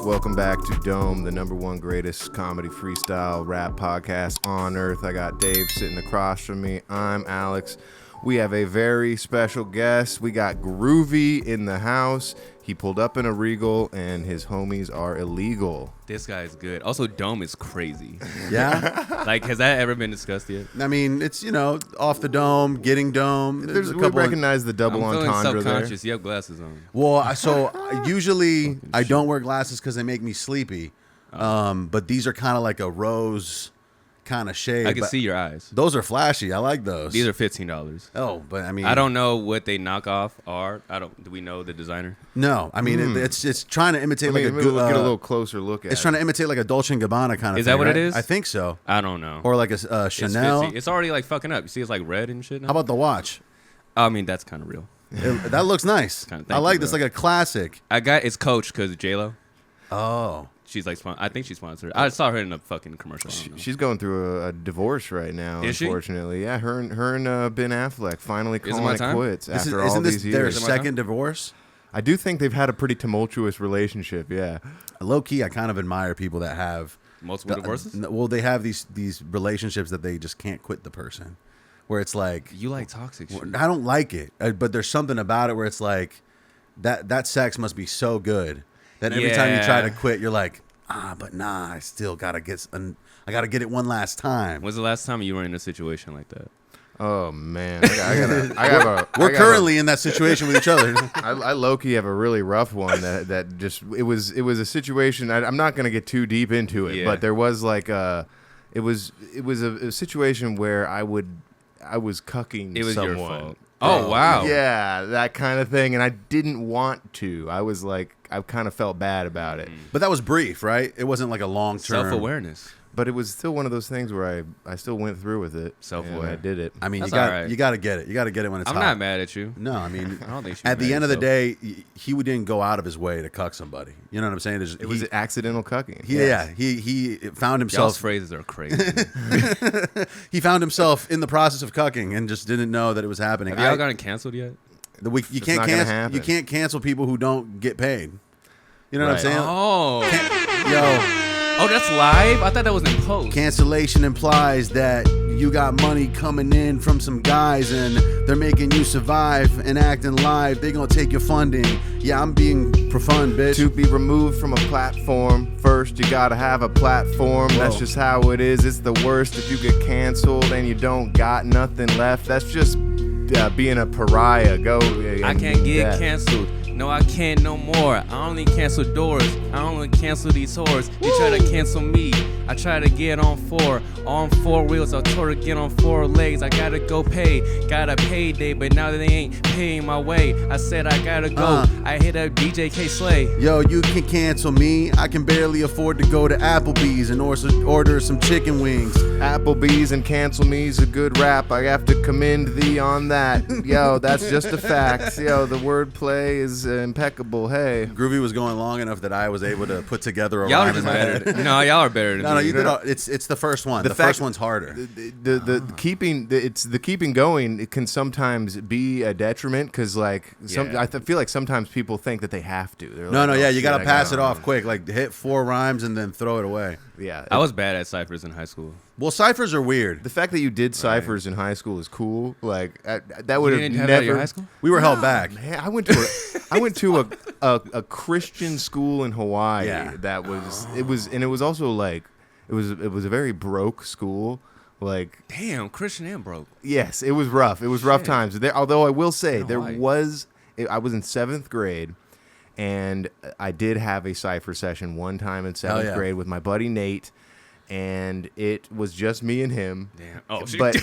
Welcome back to Dome, the #1 greatest comedy freestyle rap podcast on earth. I got Dave sitting across from me. I'm Alex. We have a very special guest. We got Groovyie in the house. He pulled up in a Regal, and his homies are illegal. This guy is good. Also, Dome is crazy. Yeah? Like, has that ever been discussed yet? I mean, it's, you know, off the dome, getting dome. We recognize the double I'm feeling entendre there. subconscious. You have glasses on. Well, so usually I don't wear glasses because they make me sleepy. But these are kind of like a rose kind of shade. I can see your eyes. Those are flashy. I like those. These are $15. Oh, but I mean, I don't know what they knock off are. Do we know the designer? No, I mean it's trying to imitate We'll get a little closer look at it. It's trying to imitate like a Dolce & Gabbana kind of thing. Is that what right? it is? I think so. I don't know. Or like a Chanel. It's already like fucking up. You see, it's like red and shit now. How about the watch? I mean, that's kind of real. That looks nice. Thank I like you, this, bro. like a classic. It's Coach because J-Lo. Oh. She's like, I think she's sponsored. I saw her in a fucking commercial. She's going through a divorce right now, Is she? unfortunately. Yeah, her and Ben Affleck finally calling it quits after all Isn't these this their years. second divorce? I do think they've had a pretty tumultuous relationship, yeah. Low key, I kind of admire people that have Multiple divorces? Well, they have these relationships that they just can't quit the person. Where it's like, You like toxic shit. I don't like it, but there's something about it where it's like that sex must be so good that every time you try to quit, you're like, but nah, I still gotta I gotta get it one last time. When's the last time you were in a situation like that? Oh man, We're currently in that situation with each other. I low-key have a really rough one that just it was a situation. I'm not gonna get too deep into it, but there was like it was a situation where I was cucking It was someone. your fault. Oh wow. Yeah, that kind of thing, and I didn't want to. I was like, I kind of felt bad about it. But that was brief, right? It wasn't like a long-term Self-awareness. But it was still one of those things where I still went through with it. Self-aware. I did it. I mean, That's you alright. got to get it. You got to get it when it's I'm hot. not mad at you. No, I mean, I don't think at the end of the day, he didn't go out of his way to cuck somebody. You know what I'm saying? It was accidental cucking. Yeah, he found Y'all's himself. phrases are crazy. He found himself in the process of cucking and just didn't know that it was happening. Have y'all gotten canceled yet? You can't not gonna cancel. happen. You can't cancel people who don't get paid. You know what I'm Right. saying? Oh. Oh, that's live? I thought that was in post. Cancellation implies that you got money coming in from some guys and they're making you survive and acting live. They gonna take your funding. Yeah, I'm being profund, bitch. To be removed from a platform, first you gotta have a platform. Whoa. That's just how it is. It's the worst if you get canceled and you don't got nothing left. That's just being a pariah. I can't get canceled. No, I can't no more. I only cancel doors. I only cancel these whores. They try to cancel me. I try to get on four wheels. I try to get on 4 legs. I gotta go pay. Got a payday, but now they ain't paying my way. I said I gotta go. I hit up DJ K Slay. Yo, you can cancel me. I can barely afford to go to Applebee's and order some chicken wings. Applebee's and cancel me's a good rap. I have to commend thee on that. Yo, that's just a fact. Yo, the wordplay is impeccable. Hey. Groovy was going long enough that I was able to put together a Y'all are rhyme just in my better. head. No, y'all are better than No, me. you did. It's the first one. The first one's harder. The keeping going. It can sometimes be a detriment because I feel like sometimes people think that they have to. They're like, You gotta pass it off quick. Like hit 4 rhymes and then throw it away. Yeah, I was bad at ciphers in high school. Well, ciphers are weird. the fact that you did ciphers in high school is cool. Like that would You have didn't have never. that at your high school? We were held back. Man, I went to a Christian school in Hawaii. Yeah. That was it was also like it was a very broke school. Like Damn, Christian and broke. yes, it was rough. It was rough Shit. times. Although I will say In there Hawaii. was I was in 7th grade. And I did have a cipher session one time in 7th grade with my buddy Nate, and it was just me and him. Damn. Oh, shit. But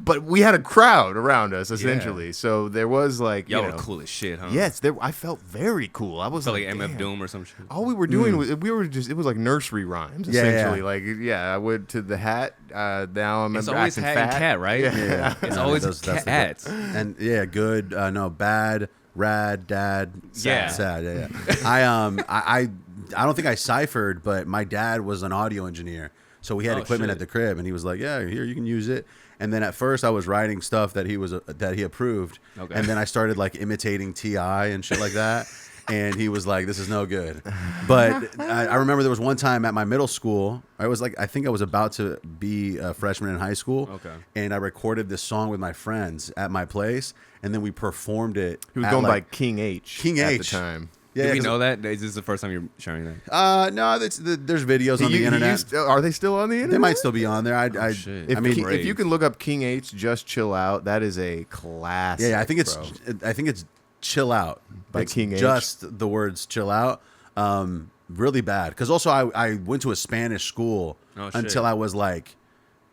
but we had a crowd around us essentially. So there was like Y'all were cool as shit, huh? Yes, I felt very cool. I was Felt like like MF damn. Doom or some shit. All we were doing was it was like nursery rhymes essentially. Like I went to the hat. Now I'm It's always acting hat fat. and cat, right? Yeah. It's No, always that's the good- cats. And good. No, bad, rad, dad, Yeah. sad. Yeah. I don't think I ciphered, but my dad was an audio engineer, so we had equipment shit. at the crib, and he was like, "Yeah, here you can use it." And then at first I was writing stuff that he approved, Okay. and then I started like imitating T.I. and shit like that. And he was like, "This is no good." But I remember there was one time at my middle school. I think I was about to be a freshman in high school. Okay. And I recorded this song with my friends at my place, and then we performed it. He was going by King H. King at H. the time. Did we know that? Is this the first time you're sharing that? No, there's videos on the internet. Are they still on the internet? They might still be on there. Shit. If you can look up King H, just chill out. That is a classic. Yeah, I think it's chill out by it's King H. Just the words chill out. Really bad. Because also I went to a Spanish school until I was like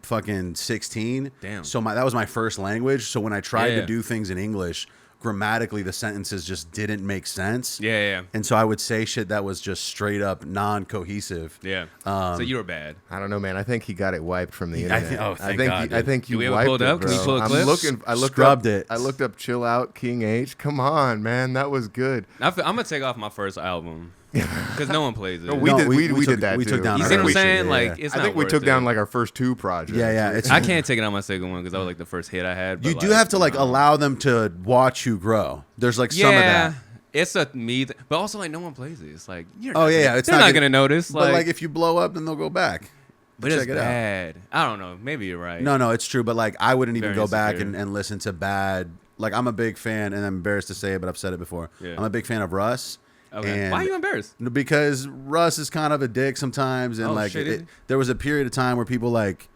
fucking 16. Damn. So that was my first language. So when I tried to do things in English, grammatically the sentences just didn't make sense. Yeah. And so I would say shit that was just straight up non-cohesive. Yeah. So you were bad. I don't know, man. I think he got it wiped from the internet. Thank God. I think you Do we have it wiped pulled it, up? bro. Can we pull a clip? I looked Scrubbed up, it. I looked up "Chill Out" King H. Come on, man, that was good. I'm gonna take off my first album because no one plays it. No, we did that. We too. took down. You our see what I'm first saying? shit, Like, it's I not think we worth took down it. like our first 2 projects. Yeah. I can't take it on my second one because that was like the first hit I had. But You do have to like allow them to watch you grow. There's like some of that. It's a me, but also like no one plays it. It's like It's they're not gonna notice. But like if you blow up, then they'll go back. But check it's it out. bad. I don't know. Maybe you're right. No, it's true. But like I wouldn't even Very go back insecure. and listen to bad. Like I'm a big fan, and I'm embarrassed to say it, but I've said it before. Yeah. I'm a big fan of Russ. Okay. And Why are you embarrassed? Because Russ is kind of a dick sometimes, and Oh, like shit, is he? there was a period of time where people like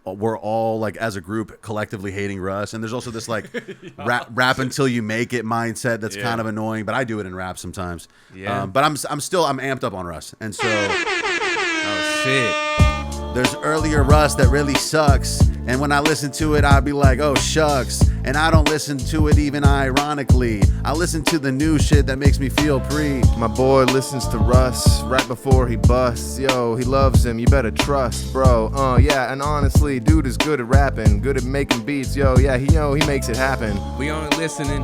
were all like as a group collectively hating Russ, and there's also this like rap until you make it mindset that's kind of annoying. But I do it in rap sometimes. Yeah. But I'm amped up on Russ, and so Oh shit. there's earlier Russ that really sucks, and when I listen to it, I'd be like, oh shucks. And I don't listen to it even ironically. I listen to the new shit that makes me feel free. My boy listens to Russ right before he busts. Yo, he loves him, you better trust, bro. Yeah, and honestly, dude is good at rapping, good at making beats. Yo, yeah, he makes it happen. We only listening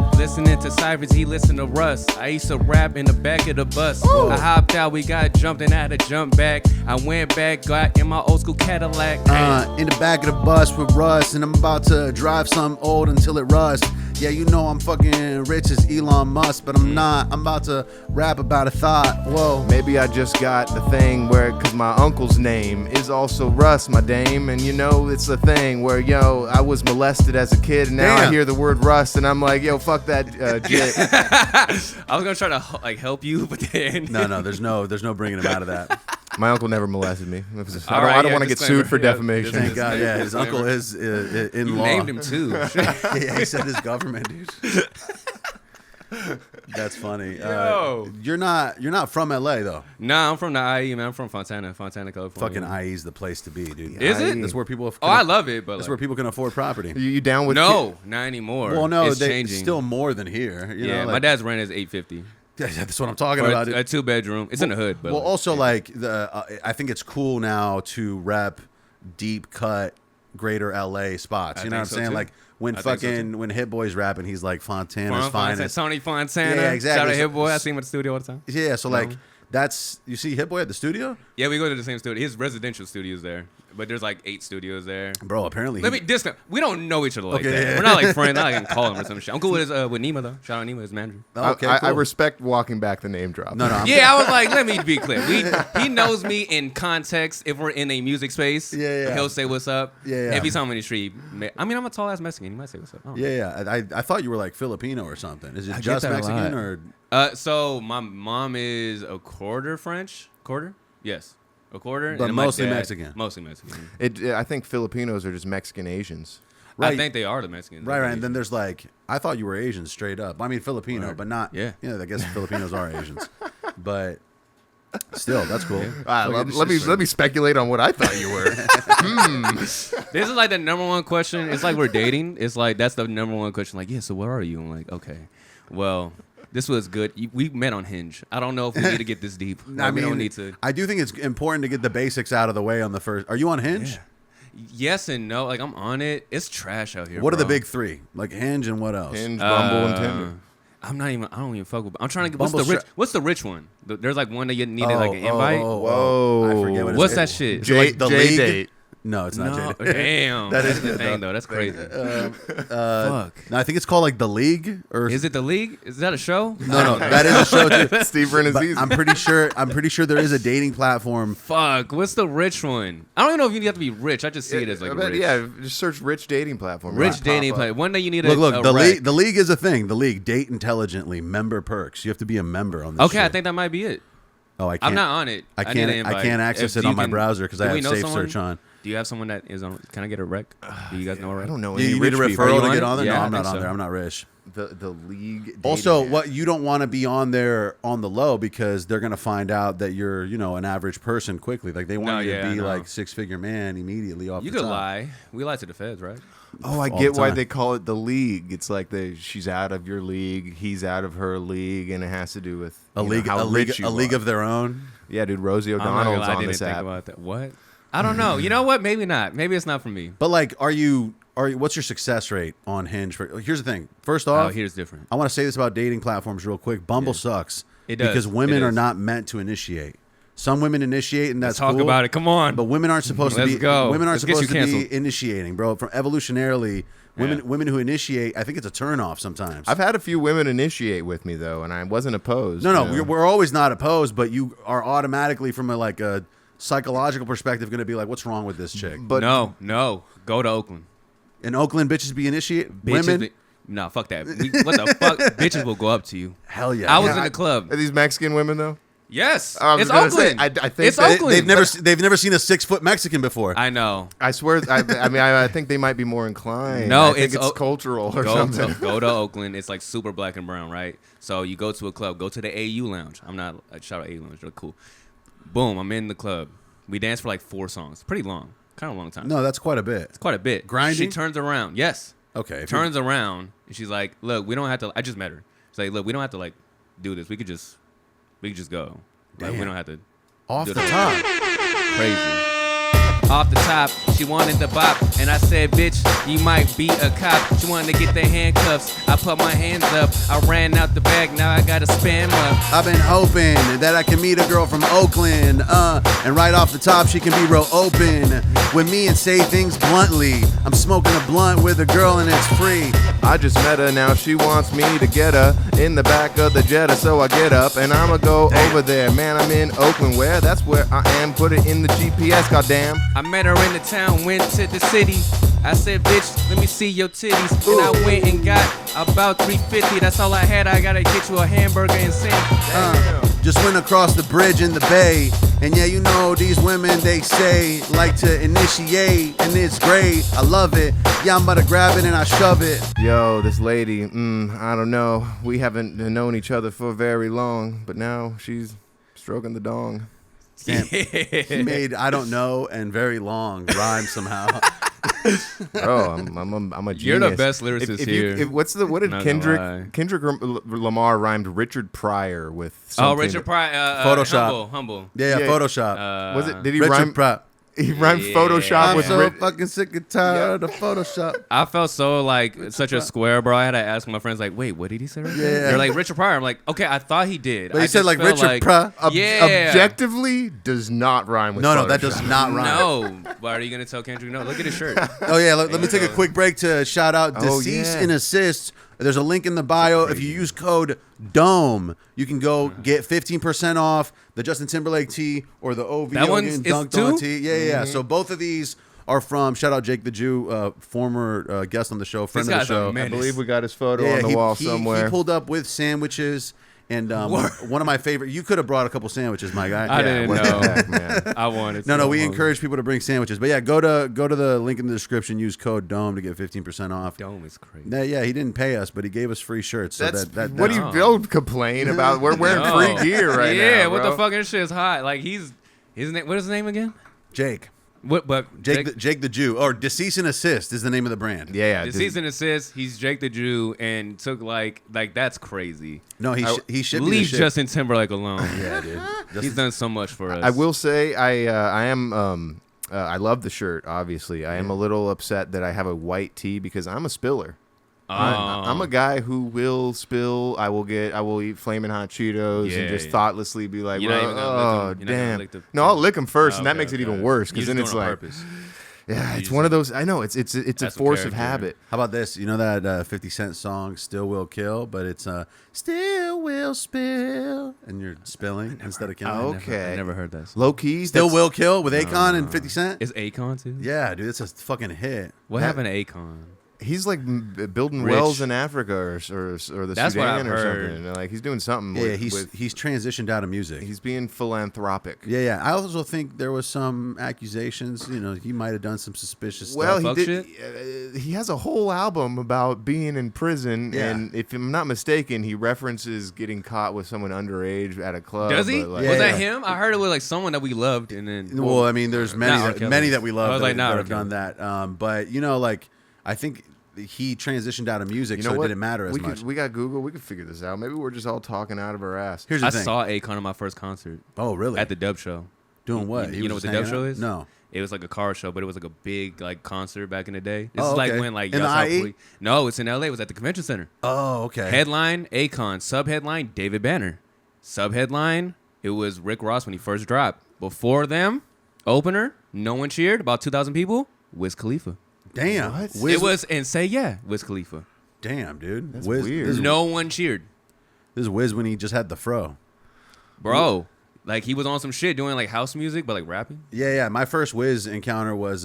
to Cyphers, he listen to Russ. I used to rap in the back of the bus. I hopped out, we got jumped and I had to jump back. I went back, got in my old school Cadillac. In the back of the bus with Russ, and I'm about to drive some old until it rusts. Yeah, you know I'm fucking rich as Elon Musk, but I'm not. I'm about to rap about a thought. Whoa. Maybe I just got the thing where, cause my uncle's name is also Russ, my dame. And you know, it's the thing where, yo, I was molested as a kid, and now I hear the word Russ, and I'm like, yo, fuck that jit. I was gonna try to like help you, but then No, there's no bringing him out of that. My uncle never molested me. Alright, I don't want to get disclaimer. sued for defamation. Thank God, yeah. His uncle is in you law. named him too. Yeah, he said his government, dude. That's funny. Yo. You're not from LA though. Nah, I'm from the IE, man. I'm from Fontana, California. Fucking IE's the place to be, dude. Is it? That's where people. Oh, I love it, but That's like, where people can afford property. You down with no, not anymore. Well, no, it's it's changing. still more than here. You know, My like, dad's rent is $850. That's what I'm talking For about. a 2-bedroom. It's in the hood, but Well, like, also like I think it's cool now to rep deep cut greater LA spots. You know what I'm think so, saying? too. Like when I think so, fucking when Hit Boy's rapping, he's like Fontana's finest. Tony Fontana. Yeah, exactly. Shout out Hit Boy. I see him at the studio all the time. Yeah, so like that's you see Hit Boy at the studio, Yeah, we go to the same studio. His residential studio's there, but there's like 8 studios there. bro. Apparently, Let me discount. We don't know each other like Okay, that. yeah. We're not like friends. Not like I can call him or some shit. I'm cool with Nima though. Shout out Nima, his manager. Okay, I cool. respect walking back the name drop. No, I'm- Yeah, I was like, let me be clear. He knows me in context. If we're in a music space, Yeah. he'll say what's up. Yeah. If he's on me in the street, I mean, I'm a tall ass Mexican. He might say what's up. I don't know. Yeah. I thought you were like Filipino or something. Is it get just that a Mexican lot. or? So my mom is a quarter French. Quarter? Yes. A quarter. But and my mostly dad- Mexican. Mostly Mexican. I think Filipinos are just Mexican Asians. Right. I think they are the Mexicans. Right. And then there's like I thought you were Asian straight up. I mean Filipino, Word. but not. Yeah. I guess Filipinos are Asians, but still, that's cool. Let me speculate on what I thought you were. This is like the number one question. It's like we're dating. It's like that's the number one question. Like, yeah, so where are you? I'm like, okay, well, this was good. We met on Hinge. I don't know if we need to get this deep. Like, we don't need to. I do think it's important to get the basics out of the way on the first. Are you on Hinge? Yeah. Yes and no. Like I'm on it. It's trash out here. What are the bro. big 3? Like Hinge and what else? Hinge, Bumble, and Tinder. I don't even fuck with. I'm trying to get. Bumble's What's the rich one? There's like one that you needed like an invite. Whoa. I forget what it's What's it- that shit? Is it like the J league? date. No, it's not No, jaded. damn. That That's is the good, thing, though. though. That's crazy. No, I think it's called like The League, or Is it The League? Is that a show? no, that is a show too. Steve and But Aziz. I'm pretty sure there is a dating platform. Fuck. What's the rich one? I don't even know if you have to be rich. I just see it as like rich. Yeah, just search rich dating platform. Rich Right, dating pop up. play. One day you need Look, a the rec. league is a thing. The League, date intelligently, member perks. You have to be a member on this. Okay, I shit. think that might be it. Oh, I can't. I'm not on it. I need can't. an I invite. can't access If it you on my can- browser because do I we have know safe someone? search on. Do you have someone that is on? Can I get a rec? Do you guys know a rec? I don't know. You any need a rich people. Are referral you to on get it? on there. Yeah, No, I I'm not think on so. there. I'm not rich. The league. Dating Also, app. what you don't want to be on there on the low because they're gonna find out that you're, an average person quickly. Like they want you to be like 6-figure man immediately off. You the could top. lie. We lie to the feds, right? Oh, I all get the why time. they call it the league. It's like she's out of your league, he's out of her league, and it has to do with A league, how a league, rich you a league are. of their own. Yeah, dude, Rosie I'm not gonna O'Donnell's lie, I on didn't this think app. about that. What? I don't know. You know what? Maybe not. Maybe it's not for me. But like, what's your success rate on Hinge? Here's the thing. First Oh, off, here's different. I want to say this about dating platforms real quick. Bumble sucks. It does. Because women It are is. not meant to initiate. Some women initiate, and that's Let's talk cool, about it. Come on. But women aren't supposed to Let's be. go. Women aren't Let's get you supposed to be canceled. initiating, bro. From evolutionarily, Yeah. women who initiate, I think it's a turnoff sometimes. I've had a few women initiate with me though, and I wasn't opposed. No, you know? we're always not opposed, but you are automatically from a psychological perspective going to be like, what's wrong with this chick? But no. Go to Oakland. In Oakland, bitches be initiate. Bitches Women, be- no, fuck that. What the fuck? Bitches will go up to you. hell yeah. I was Yeah. in a club. are these Mexican women though? Yes. I was It's gonna say, Oakland. I think it's they- Oakland. They've never seen a 6-foot Mexican before. I know. I swear. I think they might be more inclined. No, I think it's cultural or Go something. to Oakland. It's like super black and brown, right? So you go to a club. Go to the AU Lounge. I'm not shout out AU Lounge. They're cool. Boom. I'm in the club. We danced for like 4 songs. Pretty long. Kind of a long time. No, that's quite a bit. It's quite a bit. Grinding? She turns around. Yes. Okay. Turns around and she's like, "Look, we don't have to." I just met her. She's like, "Look, we don't have to like do this. We could just go. Like we Damn. don't have to Off do the this." top. Crazy. Off the top, she wanted the bop, and I said, "Bitch, you might be a cop." She wanted to get the handcuffs. I put my hands up. I ran out the bag. Now I gotta spam up. I've been hoping that I can meet a girl from Oakland, and right off the top she can be real open with me and say things bluntly. I'm smoking a blunt with a girl and it's free. I just met her, now she wants me to get her in the back of the Jetta, so I get up and I'ma go over there. Man, I'm in Oakland, where? That's where I am. Put it in the GPS, goddamn. I met her in the town, went to the city. I said, "Bitch, let me see your titties." And I went and got about $3.50. That's all I had. I gotta get you a hamburger and sandwich. Just went across the bridge in the bay, and yeah, you know these women, they say like to initiate, and it's great. I love it. Yeah, I'm about to grab it and I shove it. Yo, this lady, I don't know. We haven't known each other for very long, but now she's stroking the dong. Damn. He made I don't know and very long rhyme somehow. Bro, I'm a genius. You're the best lyricist here. What did Not gonna lie. Kendrick Lamar rhymed Richard Pryor with Oh, something. Richard Pryor. Photoshop. Humble. Yeah, Yeah. Photoshop. Was it? Did he Richard rhyme? Pratt. He rhymed Yeah. Photoshop I'm with so Rich. fucking sick and tired of Photoshop. I felt so like such a square, bro. I had to ask my friends, like, "Wait, what did he say?" Right there?" Yeah. They're like Richard Pryor. I'm like, okay, I thought he did. But he I said just like felt Richard Pratt. Yeah. Objectively, does not rhyme with No, Photoshop. that does not rhyme. No, why are you gonna tell Kendrick no? Look at his shirt. Oh yeah, let me take a quick break to shout out Oh, Deceased yeah. and Assist. There's a link in the bio. If you use code DOME, you can go get 15% off the Justin Timberlake tee or the OVO That one's- getting it's dunked on two? tee. Yeah. So both of these are from shout out Jake the Jew, former guest on the show, friend This of the guy's a show. man. I believe we got his photo Yeah, on the wall somewhere. He pulled up with sandwiches. And one of my favorite, you could have brought a couple sandwiches, my guy. I didn't what know. the heck, man. I wanted. No, to. we encourage people to bring sandwiches. But yeah, go to the link in the description. Use code DOME to get 15% off. Dome is crazy. Yeah, he didn't pay us, but he gave us free shirts. So That's that what do you No. don't complain about? We're wearing No. free gear right now. Yeah, what bro. the fuck? This shit is hot. Like his name. What is his name again? Jake. What? But Jake the Jew. Or Deceased and Assist is the name of the brand. Yeah, The season assists. He's Jake the Jew, and took like that's crazy. No, he should be Leave the shit. Justin Timberlake alone. Yeah, dude. He's done so much for us. I will say I am I love the shirt. Obviously, I am a little upset that I have a white tee because I'm a spiller. I'm a guy who will spill. I will eat flaming hot Cheetos and just thoughtlessly be like, You're not "Bro, even gonna lick 'em. oh You're not gonna damn." lick the- No, I'll lick them first, and that Okay, makes it okay. even worse You because just then do it's it on like, purpose. Yeah, it's one of those. I know it's a force of habit. How about this? You know that 50 Cent song, "Still Will Kill," but it's "Still Will Spill," and you're spilling instead of killing. Okay, I never heard that. Low keys. "Still Will Kill" with Akon and 50 Cent. Is Akon too? Yeah, dude, it's a fucking hit. What happened to Akon? He's like building wells in Africa or the That's what I've Sudan or heard. something. Like he's doing something. Yeah, with, he's transitioned out of music. he's being philanthropic. Yeah. I also think there was some accusations. You know, he might have done some suspicious Well, stuff. he did. He has a whole album about being in prison, Yeah. and if I'm not mistaken, he references getting caught with someone underage at a club. Does he? but, like, Yeah, Was that yeah. him? I heard it was like someone that we loved, and then Well, I mean, there's many Not R. Kelly. many that we love I was that, like, not that R. have done that. But you know, like I think he transitioned out of music, You know so what? it didn't matter as much. We got Google. We could figure this out. Maybe we're just all talking out of our ass. Here's the I thing. saw Akon at my first concert Oh, really? at the Dub Show. Doing what? He You know was what just the Dub hanging Show out? is? No. It was like a car show, but it was like a big like concert back in the day. This Oh, is like okay. when like In the y'all saw IE? No, it's in LA. It was at the convention center. Oh, okay. Headline Akon, sub-headline David Banner, sub-headline it was Rick Ross when he first dropped. Before them, opener, no one cheered. About 2,000 people. Wiz Khalifa. Damn. What? It was and say yeah, Wiz Khalifa. Damn, dude. That's Wiz, weird. This is, No one cheered, this is Wiz when he just had the fro. bro. Like he was on some shit doing like house music, but like rapping. Yeah. My first Wiz encounter was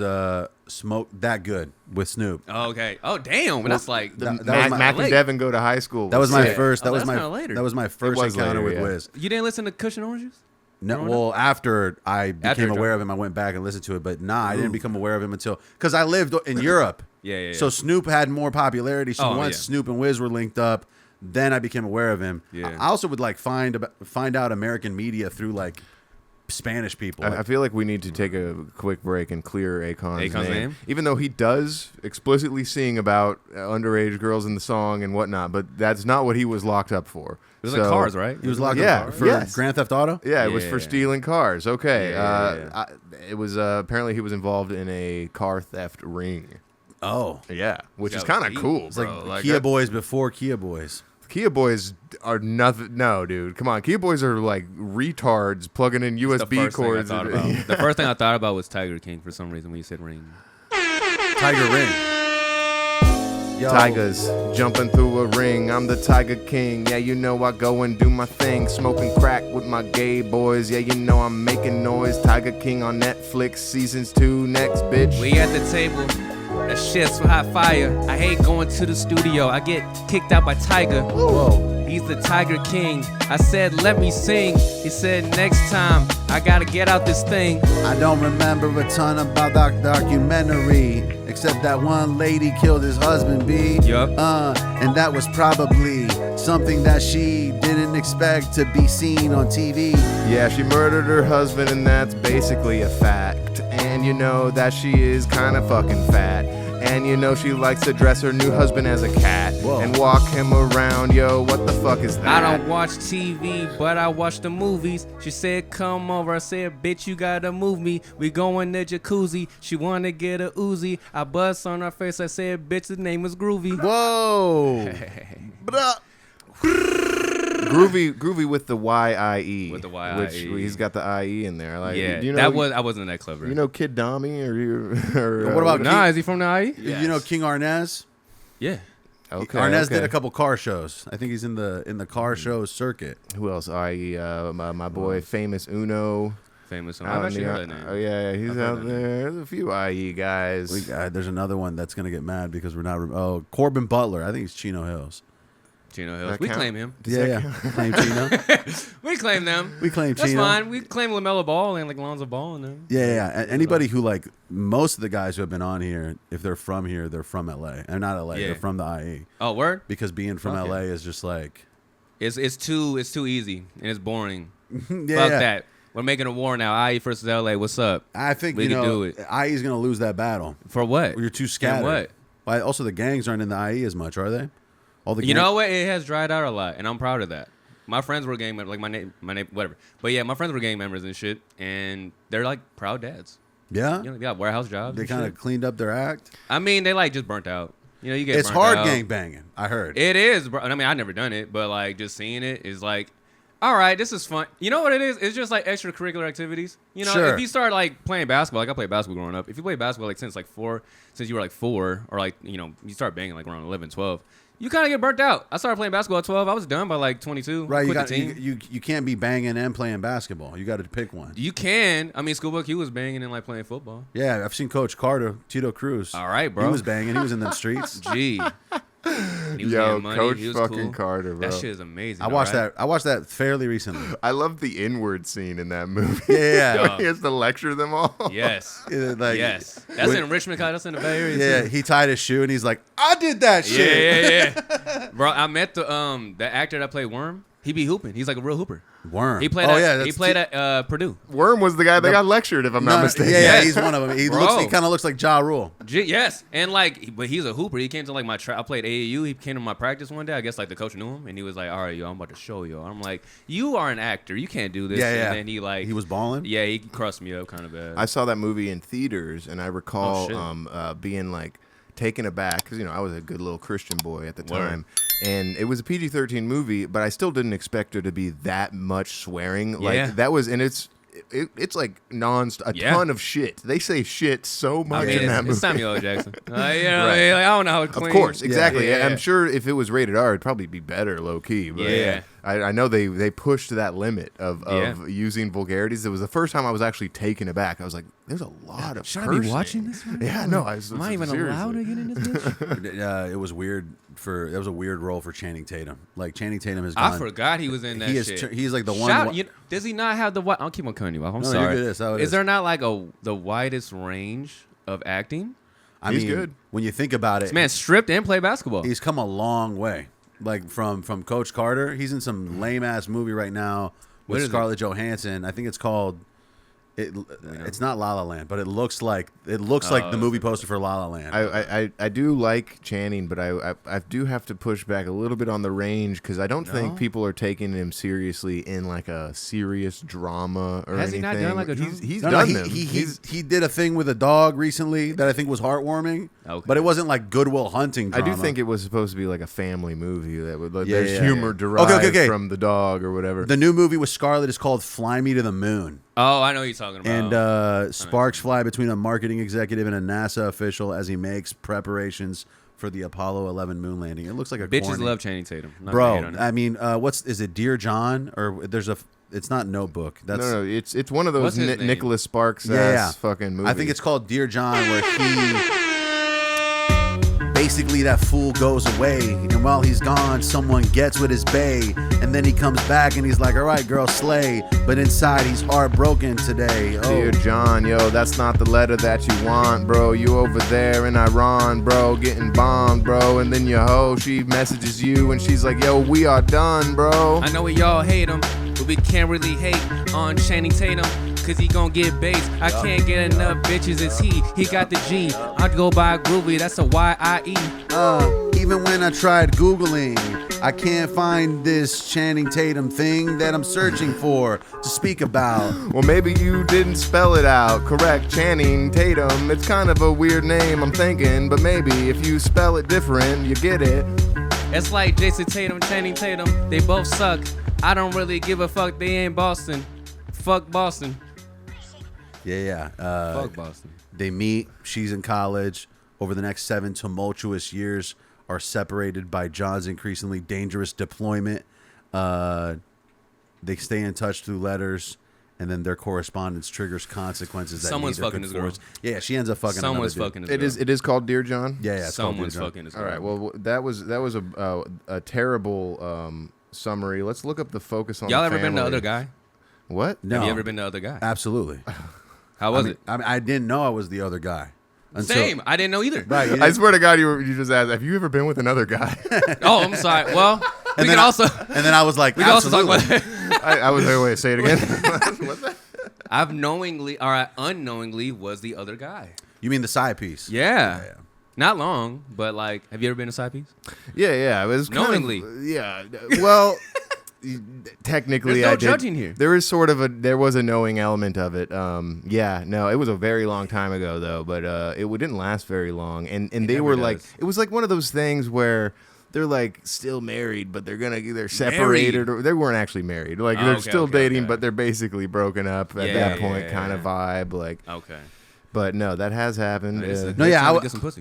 "Smoke That Good" with Snoop. Oh, okay. Oh damn, that's like that was Mac, my- Mac and late. Devin go to high school. That was my Yeah. first. That Oh, was that's my. kinda later. That was my first was encounter later, with yeah. Wiz. You didn't listen to Cushion Oranges? No, Growing well, after I became it aware of him, I went back and listened to it. But nah, I didn't become aware of him until because I lived in Europe. Yeah. So Snoop had more popularity. So Oh, once yeah. Snoop and Wiz were linked up, then I became aware of him. Yeah. I also would like find out American media through like Spanish people. I feel like we need to take a quick break and clear Akon's name? Even though he does explicitly sing about underage girls in the song and whatnot, but that's not what he was locked up for. It was like Cars, right? he was locked Yeah, up for yes. Grand Theft Auto. Yeah, it was for Yeah. stealing cars. Okay. Yeah. It was apparently he was involved in a car theft ring. Oh, Yeah, which That is was kind of deep. cool, it's bro. like Kia Boys before Kia Boys. Kia Boys are nothing. No, dude, come on. Kia Boys are like retards plugging in The USB first thing I cords. thought about. The first thing I thought about was Tiger King for some reason when you said ring. Tiger Ring. Yo, Tigers jumping through a ring. I'm the Tiger King. Yeah, you know I go and do my thing. Smoking crack with my gay boys. Yeah, you know I'm making noise. Tiger King on Netflix. Seasons 2 next, bitch. We at the table. That shit's hot fire. I hate going to the studio. I get kicked out by Tiger. Whoa. He's the Tiger King. I said, let me sing. He said, next time, I gotta get out this thing. I don't remember a ton about that documentary, except that one lady killed his husband, B. Yup. And that was probably something that she didn't expect to be seen on TV. Yeah, she murdered her husband, and that's basically a fact. And you know that she is kind of fucking fat. And you know she likes to dress her new husband as a cat. Whoa. And walk him around. Yo, what the fuck is that? I don't watch TV, but I watch the movies. She said, come over. I said, bitch, you gotta move me. We going to jacuzzi. She wanna get a Uzi. I bust on her face. I said, bitch, the name is Groovy. Whoa. Groovy with the Y-I-E. With the Which Y-I-E. he's got the I-E in there. Like, Yeah, you know, I wasn't that clever. You know Kid Dommy or you? Or, What about Nah, is he from the IE? You know King Arnaz? Yeah. Okay, Arnaz okay. did a couple car shows. I think he's in the car show circuit. Who else? I.E. My boy, Famous Uno. Famous. out I've in actually the- heard that name. Oh yeah, he's I've heard out that there. There's a few IE guys. There's another one that's gonna get mad because we're not. Oh, Corbin Butler. I think he's Chino Hills. Chino Hills. That We count? claim him. Does that Yeah. count? Claim Chino. We claim them. We claim That's Chino. fine. We claim LaMelo Ball and like Lonzo Ball and them. Yeah. Anybody who like most of the guys who have been on here, if they're from here, they're from LA. And not LA. Yeah. They're from the IE. Oh, word? Because being from Okay. LA is just like. It's too easy and it's boring. Yeah. Fuck that. We're making a war now. IE versus LA. What's up? I think We you can know do it. IE's gonna lose that battle. For what? You're too scattered. what? Why? Also, the gangs aren't in the IE as much, are they? All the You gang- know what? It has dried out a lot, and I'm proud of that. My friends were gang members, like my name, whatever. But yeah, my friends were gang members and shit, and they're like proud dads. Yeah. You know, they got warehouse jobs. They and kind shit. of cleaned up their act. I mean, they like just burnt out. You know, you get It's burnt hard out. gang banging. I heard. It is, bro. I mean, I've never done it, but like just seeing it is like, all right, this is fun. You know what it is? It's just like extracurricular activities. You know, Sure. if you start like playing basketball, like I played basketball growing up. If you play basketball like since you were like 4, or like, you know, you start banging like around 11, 12, you kind of get burnt out. I started playing basketball at 12. I was done by like 22. Right, Quit the team. you can't be banging and playing basketball. You got to pick one. You can. I mean, Schoolboy Q was banging and like playing football. Yeah, I've seen Coach Carter, Tito Cruz. All right, bro. He was banging. He was in the streets. Gee. He was Yo, getting money. Coach He was fucking cool. Carter, bro. That shit is amazing. I watched that. I watched that fairly recently. I love the inward scene in that movie. Yeah. When he has to lecture them all. Yes. Like, Yes. That's in Richmond, that's in the Bay Area. Yeah, too. he tied his shoe and he's like, I did that shit. Yeah. Bro, I met the actor that played Worm. He be hooping. He's like a real hooper. Worm. He played at Purdue. Worm was the guy that got lectured, if I'm not mistaken. Yeah, he's one of them. He Bro. kind of looks like Ja Rule. Yes. And like, but he's a hooper. He came to like I played AAU. He came to my practice one day. I guess like the coach knew him and he was like, all right, yo, I'm about to show you. I'm like, you are an actor. You can't do this. Yeah. And then he was balling. Yeah, he crushed me up kind of bad. I saw that movie in theaters, and I recall shit. being like taken aback because, you know, I was a good little Christian boy at the Word. time, and it was a PG-13 movie, but I still didn't expect there to be that much swearing. Yeah. Like that was, and it's like ton of shit. They say shit so much in that movie. It's Samuel L. Jackson. You know, Right. like, I don't know how it Of clean. course, exactly. Yeah. I'm sure if it was rated R, it'd probably be better, low key. But Yeah. I know they pushed that limit of using vulgarities. It was the first time I was actually taken aback. I was like, "There's a lot of." Should I be watching this? Yeah, no. Am I even allowed to get in this bitch? It was weird that was a weird role for Channing Tatum. Like Channing Tatum has I gone. forgot he was in that shit. He's like the one. Does he not have the wide? I'll keep on cutting you off. I'm No, sorry. you're good. That's how it is. Is there not like the widest range of acting? He's good. When you think about it, This man stripped and played basketball. he's come a long way. Like from Coach Carter, he's in some lame ass movie right now What with is it? Scarlett Johansson. I think it's called. It's not La La Land, but it looks like the movie poster for La La Land. I do like Channing, but I do have to push back a little bit on the range because I don't think people are taking him seriously in like a serious drama or Has he anything. not done like a drama? He's No, done he, them. he did a thing with a dog recently that I think was heartwarming, Okay. but it wasn't like Goodwill Hunting I drama. do think it was supposed to be like a family movie that would Yeah, there's yeah, humor yeah. derived Okay. from the dog or whatever. The new movie with Scarlett is called Fly Me to the Moon. Oh, I know what you're talking about. And sparks fly between a marketing executive and a NASA official as he makes preparations for the Apollo 11 moon landing. It looks like a Bitches corny. love Channing Tatum. Not gonna hate Bro, on it. I mean, is it Dear John or it's not Notebook. That's no, it's one of those What's his name? Nicholas Sparks Yeah. fucking movies. I think it's called Dear John, where basically that fool goes away, and while he's gone, someone gets with his bae, and then he comes back and he's like, all right, girl, slay, but inside he's heartbroken today. Oh. Dear John, yo, that's not the letter that you want, bro. You over there in Iran, bro, getting bombed, bro. And then your hoe, she messages you and she's like, yo, we are done, bro. I know we all hate him, but we can't really hate on Channing Tatum, cause he gon' get base. I can't get enough bitches, it's he got the G. I'd go by Groovyie, that's a Y-I-E. Even when I tried Googling, I can't find this Channing Tatum thing that I'm searching for to speak about. Well, maybe you didn't spell it out correct. Channing Tatum, it's kind of a weird name, I'm thinking, but maybe if you spell it different, you get it. It's like Jason Tatum, Channing Tatum, they both suck. I don't really give a fuck, they ain't Boston. Fuck Boston. Yeah. Fuck Boston. They meet. She's in college. Over the next 7 tumultuous years are separated by John's increasingly dangerous deployment. They stay in touch through letters, and then their correspondence triggers consequences. That Someone's neither fucking could this girl. force. Yeah, she ends up fucking. Someone's another dude. fucking this girl. It is called Dear John? Yeah, it's called Someone's Dear John. fucking this All girl. right, well, that was a terrible summary. Let's look up the focus on Y'all the ever been family. the other guy? What? No, Have you ever been the other guy? Absolutely. How was it? I didn't know I was the other guy. Until, Same. I didn't know either. Right. you I didn't- swear to God, you just asked, have you ever been with another guy? Oh, I'm sorry. Well, we can I- also And then I was like, we can also talk absolutely. about that. I was wait, say it again. What's that? I've knowingly or unknowingly was the other guy. You mean the side piece? Yeah. Not long, but like, have you ever been a side piece? Yeah. It was kind Knowingly. yeah. Well, technically, There's no I did. judging here. There is there was a knowing element of it. Yeah. No, it was a very long time ago though, but it didn't last very long. And they never were does. like, it was like one of those things where they're like still married, but they're separated, or they weren't actually married. Like they're still dating, but they're basically broken up at that point, kind of vibe. Like but no, that has happened.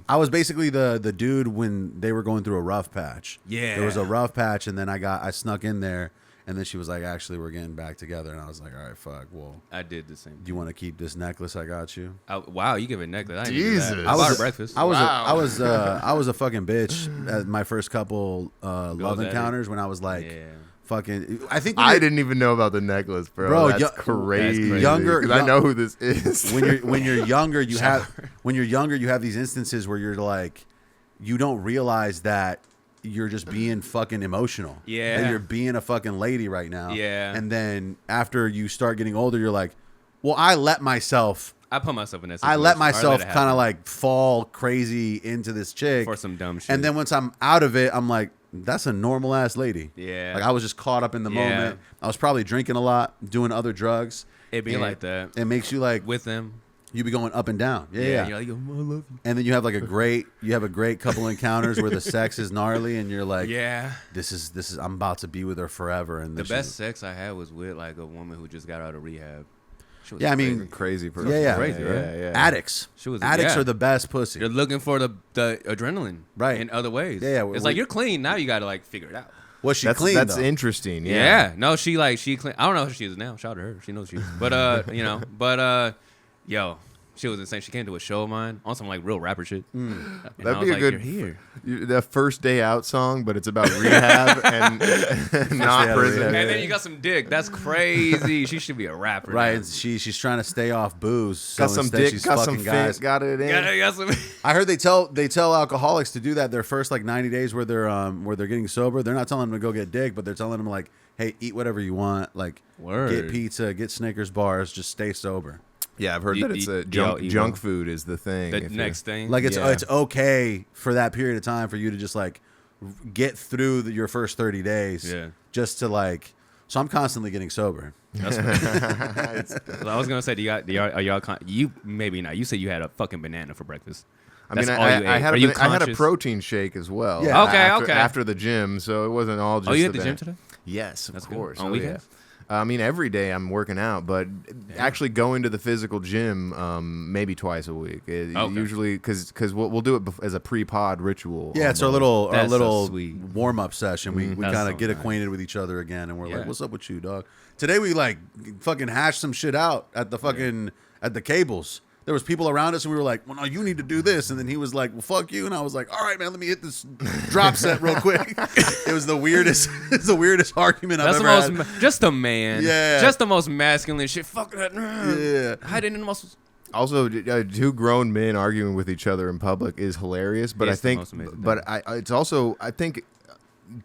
I was basically the dude when they were going through a rough patch. Yeah, there was a rough patch, and then I snuck in there. And then she was like, actually, we're getting back together. And I was like, all right, fuck. Well, I did the same. Do you want to keep this necklace I got you? Wow, you give a necklace. Jesus. I was breakfast. I was a fucking bitch at my first couple love encounters when I was like, fucking. I didn't even know about the necklace, bro. That's crazy. Younger, I know who this is. when you're younger, you have these instances where you're like, you don't realize that you're just being fucking emotional. Yeah. And you're being a fucking lady right now. Yeah. And then after you start getting older, you're like, well, I put myself in that situation. I let myself kind of like fall crazy into this chick. For some dumb shit. And then once I'm out of it, I'm like, that's a normal ass lady. Yeah. Like I was just caught up in the moment. I was probably drinking a lot, doing other drugs. It'd be like that. It makes you like. With them. You be going up and down. Yeah. You're like, I love you. And then you have like a great couple encounters where the sex is gnarly and you're like, this is I'm about to be with her forever. And the best sex I had was with like a woman who just got out of rehab. She was crazy person. Crazy, right? Yeah. Addicts. Addicts are the best pussy. You're looking for the adrenaline, right? In other ways. Yeah. It's like you're clean now. You got to like figure it out. Was she clean? That's though? interesting. Yeah. No, she clean. I don't know who she is now. Shout out to her. She knows she is. But yo. She was insane. She came to a show of mine on some like real rapper shit. That'd be a good. You're here. The first day out song, but it's about rehab and not prison. And then you got some dick. That's crazy. She should be a rapper. Right. Now. She's trying to stay off booze. Got so some instead dick. She's got fucking some guys. Got it in. Got some. I heard they tell alcoholics to do that their first like 90 days where they're getting sober. They're not telling them to go get dick, but they're telling them like, hey, eat whatever you want. Like, get pizza, get Snickers bars, just stay sober. Yeah, I've heard that it's junk food is the thing. The next thing. Like it's okay for that period of time for you to just like get through your first 30 days. Yeah. Just to like, so I'm constantly getting sober. That's well, I was gonna say, are y'all? You maybe not. You said you had a fucking banana for breakfast. I mean, I had a protein shake as well. Yeah. Okay. After the gym, so it wasn't all just. Oh, you at the gym today? Yes, of course. On weekends? I mean, every day I'm working out, but actually going to the physical gym maybe twice a week. Usually, because we'll do it as a pre-pod ritual. Yeah, it's our little warm-up session. We kind of get acquainted with each other again, and we're like, "What's up with you, dog?" Today we like fucking hashed some shit out at the fucking at the cables. There was people around us, and we were like, well, no, you need to do this. And then he was like, well, fuck you. And I was like, all right, man, let me hit this drop set real quick. It was the weirdest argument I've ever had. Just a man. Yeah. Just the most masculine shit. Fuck that. Yeah. Hiding in the muscles. Also, two grown men arguing with each other in public is hilarious. But it's also, I think,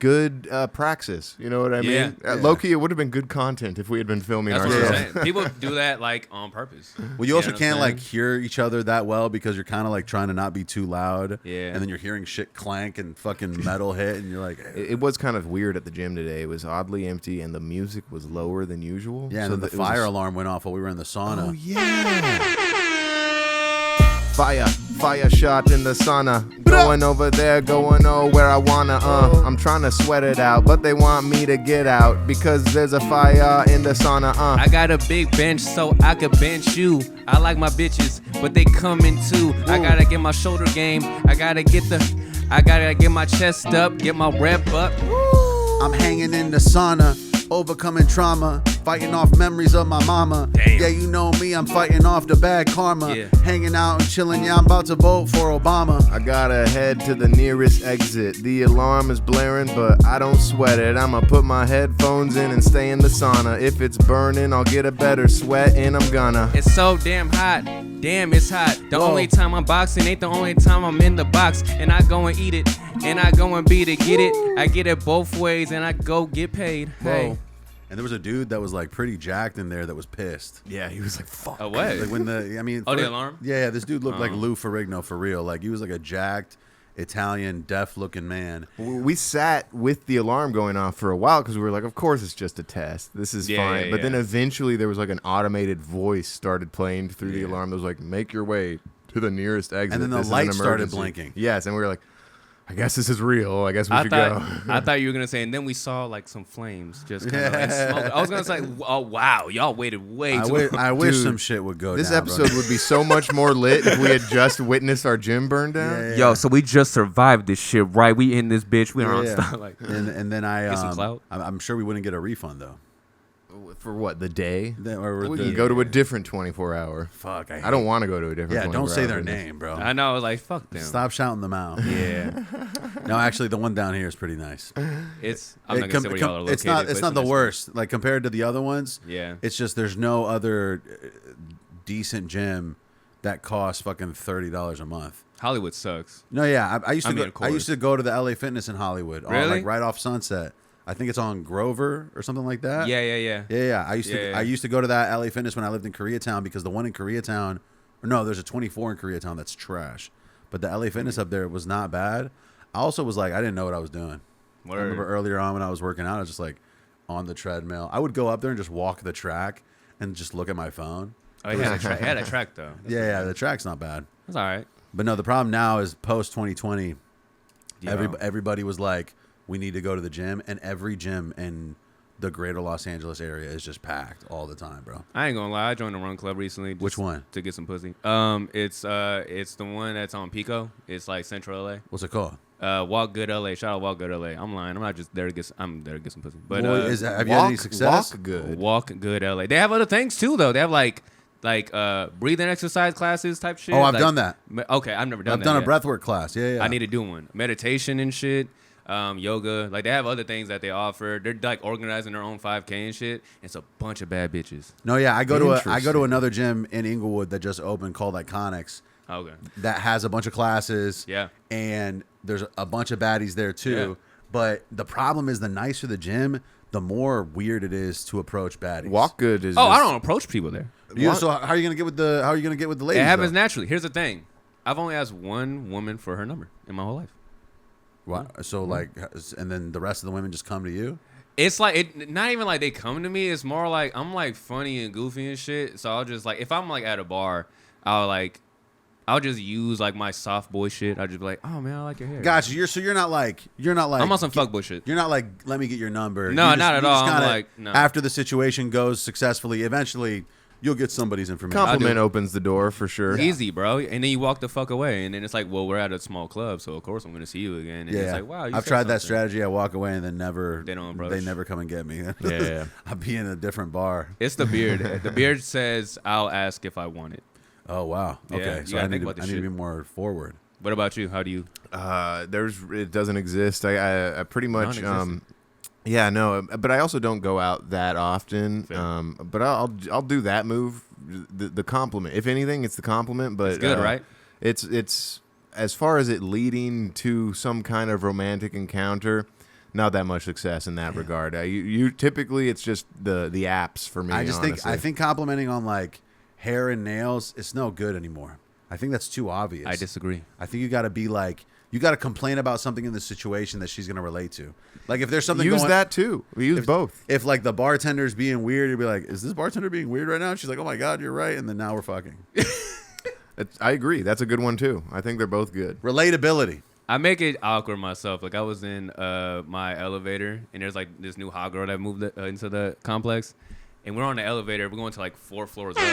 good praxis. You know what I mean? Low-key, it would have been good content if we had been filming ourselves. What I'm saying. People do that like on purpose. Well, you also can't like hear each other that well because you're kind of like trying to not be too loud. Yeah. And then you're hearing shit clank and fucking metal hit, and you're like, it was kind of weird at the gym today. It was oddly empty, and the music was lower than usual. Yeah. So and then the fire alarm went off while we were in the sauna. Oh yeah. Fire shot in the sauna. Going over there, going where I wanna. I'm trying to sweat it out, but they want me to get out because there's a fire in the sauna. I got a big bench so I could bench you. I like my bitches, but they coming too. I gotta get my shoulder game. I gotta get my chest up, get my rep up. I'm hanging in the sauna, overcoming trauma, fighting off memories of my mama. Damn. Yeah, you know me, I'm fighting off the bad karma. Yeah. Hanging out and chilling, yeah, I'm about to vote for Obama. I gotta head to the nearest exit. The alarm is blaring, but I don't sweat it. I'ma put my headphones in and stay in the sauna. If it's burning, I'll get a better sweat, and I'm gonna. It's so damn hot. Damn, it's hot. The only time I'm boxing ain't the only time I'm in the box. And I go and eat it, and I go and beat it. Get it? I get it both ways, and I go get paid. Hey. And there was a dude that was like pretty jacked in there that was pissed. Yeah, he was like, fuck. Oh, what? Like when the alarm? Yeah, this dude looked like Lou Ferrigno for real. Like he was like a jacked Italian, deaf-looking man. We sat with the alarm going off for a while because we were like, of course it's just a test. This is fine. But then eventually there was like an automated voice started playing through the alarm that was like, make your way to the nearest exit. And then the light started blinking. Yes, and we were like, I guess this is real. I guess we should go. go. I thought you were gonna say, and then we saw like some flames just kind of like smoke. I was gonna say, oh wow, y'all waited way too long. I wish some shit would go This down, episode would be so much more lit if we had just witnessed our gym burn down. Yo, so we just survived this shit, right? We in this bitch. We are on style like. And then get some clout. I'm sure we wouldn't get a refund though. For what, the day? We the, can go to a different 24-hour. Fuck, I don't want to go to a different 24-hour. Don't say their name, bro. I know, like, fuck them. Stop shouting them out. Yeah. No, actually, the one down here is pretty nice. I'm not gonna say where y'all are located. It's not the worst. Like, compared to the other ones, yeah. It's just there's no other decent gym that costs fucking $30 a month. Hollywood sucks. No, yeah. I used to go to the LA Fitness in Hollywood. Really? Like right off Sunset. I think it's on Grover or something like that. Yeah. I used to go to that LA Fitness when I lived in Koreatown because the one in Koreatown, there's a 24 in Koreatown that's trash, but the LA Fitness up there was not bad. I also was like, I didn't know what I was doing. Word. I remember earlier on when I was working out, I was just like on the treadmill. I would go up there and just walk the track and just look at my phone. Oh yeah, that track though. Yeah, the track's not bad. That's all right. But no, the problem now is post 2020. Everybody was like, we need to go to the gym, and every gym in the greater Los Angeles area is just packed all the time, bro. I ain't gonna lie, I joined a run club recently. Which one? To get some pussy. It's the one that's on Pico. It's like Central LA. What's it called? Walk Good LA. Shout out Walk Good LA. I'm lying. I'm not just there to get. I'm there to get some pussy. But have you had any success? Walk Good LA. They have other things too, though. They have like breathing exercise classes type shit. Oh, I've done that. Okay, I've never done that. I've done a breathwork class. Yeah. I need to do one. Meditation and shit. Yoga, like they have other things that they offer. They're like organizing their own 5K and shit. It's a bunch of bad bitches. No, yeah, I go to another gym in Inglewood that just opened called Iconics. Okay. That has a bunch of classes. Yeah. And there's a bunch of baddies there too. Yeah. But the problem is, the nicer the gym, the more weird it is to approach baddies. Walk Good is. I don't approach people there. So how are you gonna get with the ladies? It happens naturally. Here's the thing. I've only asked one woman for her number in my whole life. What? So like, and then the rest of the women just come to you? It's like not even like they come to me. It's more like I'm like funny and goofy and shit. So I'll just like, if I'm like at a bar, I'll just use like my soft boy shit. I'll just be like, oh man, I like your hair. Gotcha. You're not like I'm on some fuckboy shit. You're not like, let me get your number. No, not at all. I'm like, no. After the situation goes successfully, eventually you'll get somebody's information. Compliment opens the door for sure. Yeah. Easy, bro. And then you walk the fuck away, and then it's like, well, we're at a small club, so of course I'm gonna see you again. And it's like, wow. I've tried that strategy. I walk away and then they never come and get me. Yeah. I'll be in a different bar. It's the beard. The beard says, I'll ask if I want it. Oh wow. Okay. Yeah, so I need to be more forward. What about you? How do you? It doesn't exist. I pretty much yeah, no, but I also don't go out that often. But I'll do that move, the compliment. If anything, it's the compliment. But it's good, right? It's as far as it leading to some kind of romantic encounter, not that much success in that regard. You typically it's just the apps for me. I think complimenting on like hair and nails, it's no good anymore. I think that's too obvious. I disagree. I think you got to be like, you got to complain about something in the situation that she's going to relate to. Like if there's something use that too. We use both. If like the bartender's being weird, you'd be like, is this bartender being weird right now? And she's like, oh my God, you're right. And then now we're fucking. I agree. That's a good one too. I think they're both good. Relatability. I make it awkward myself. Like I was in my elevator, and there's like this new hot girl that moved into the complex, and we're on the elevator. We're going to like 4 floors up.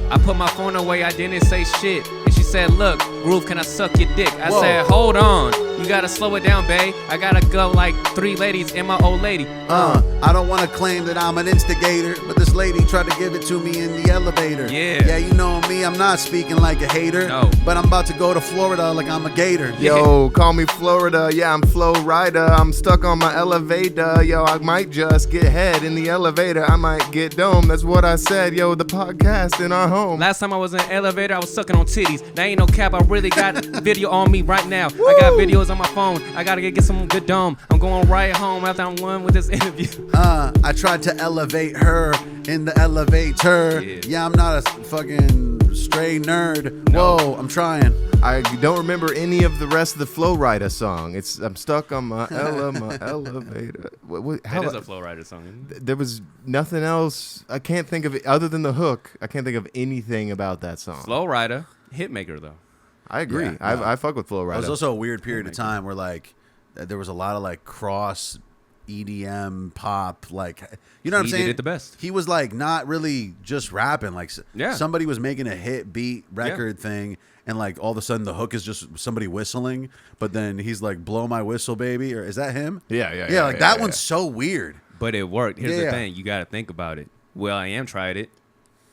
I put my phone away, I didn't say shit. And she said, look, Groove, can I suck your dick? I said, hold on, you gotta slow it down, babe. I gotta go like 3 ladies and my old lady. I don't wanna claim that I'm an instigator, but this lady tried to give it to me in the elevator. Yeah, you know me, I'm not speaking like a hater. No. But I'm about to go to Florida like I'm a gator. Yo, call me Florida, yeah, I'm Flow Rider. I'm stuck on my elevator, yo, I might just get head in the elevator. I might get dome, that's what I said, yo, the podcast in our home. Last time I was in an elevator, I was sucking on titties. That ain't no cap, I really got video on me right now. Woo! I got videos on my phone. I gotta get some good dome. I'm going right home after I'm done with this interview. I tried to elevate her in the elevator. Yeah, I'm not a fucking stray nerd. No. Whoa, I'm trying. I don't remember any of the rest of the Flow Rider song. I'm stuck on my elevator. That is a Flow Rider song, isn't it? There was nothing else. I can't think of it other than the hook. I can't think of anything about that song. Flow Rider, hitmaker though. I agree. Yeah, I fuck with Flo Rida. It was also a weird period of time where like there was a lot of like cross EDM pop, like, you know what I'm saying? He did it the best. He was like not really just rapping, like somebody was making a hit beat record thing, and like all of a sudden the hook is just somebody whistling, but then he's like, blow my whistle baby, or is that him? Yeah, like that one's so weird, but it worked. Here's the thing, you got to think about it. will.i.am tried it,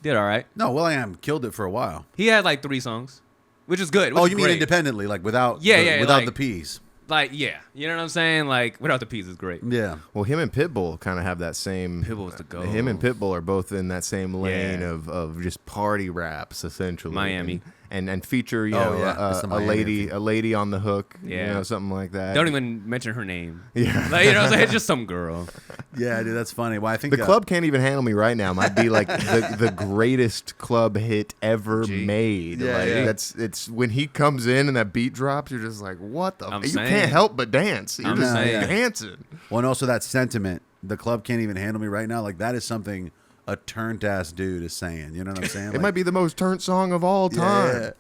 did all right. No, will.i.am killed it for a while. He had like 3 songs, which is good. Oh, you mean independently, like without without the P's? Like, yeah, you know what I'm saying? Like, without the P's is great. Yeah. Well, him and Pitbull kind of have that same. Pitbull's the goat. Him and Pitbull are both in that same lane of just party raps, essentially. Miami. And feature, you know, a lady on the hook, you know, something like that. Don't even mention her name. Yeah. Like, you know what I'm saying? It's just some girl. Yeah, dude, that's funny. Well, I think the Club Can't Even Handle Me Right Now might be like the greatest club hit ever made. Yeah, like, it's when he comes in and that beat drops, you're just like, what the? You can't help but dance. You're just dancing. Well, and also that sentiment, the Club Can't Even Handle Me Right Now, like that is something a turned ass dude is saying. You know what I'm saying? It might be the most turned song of all time.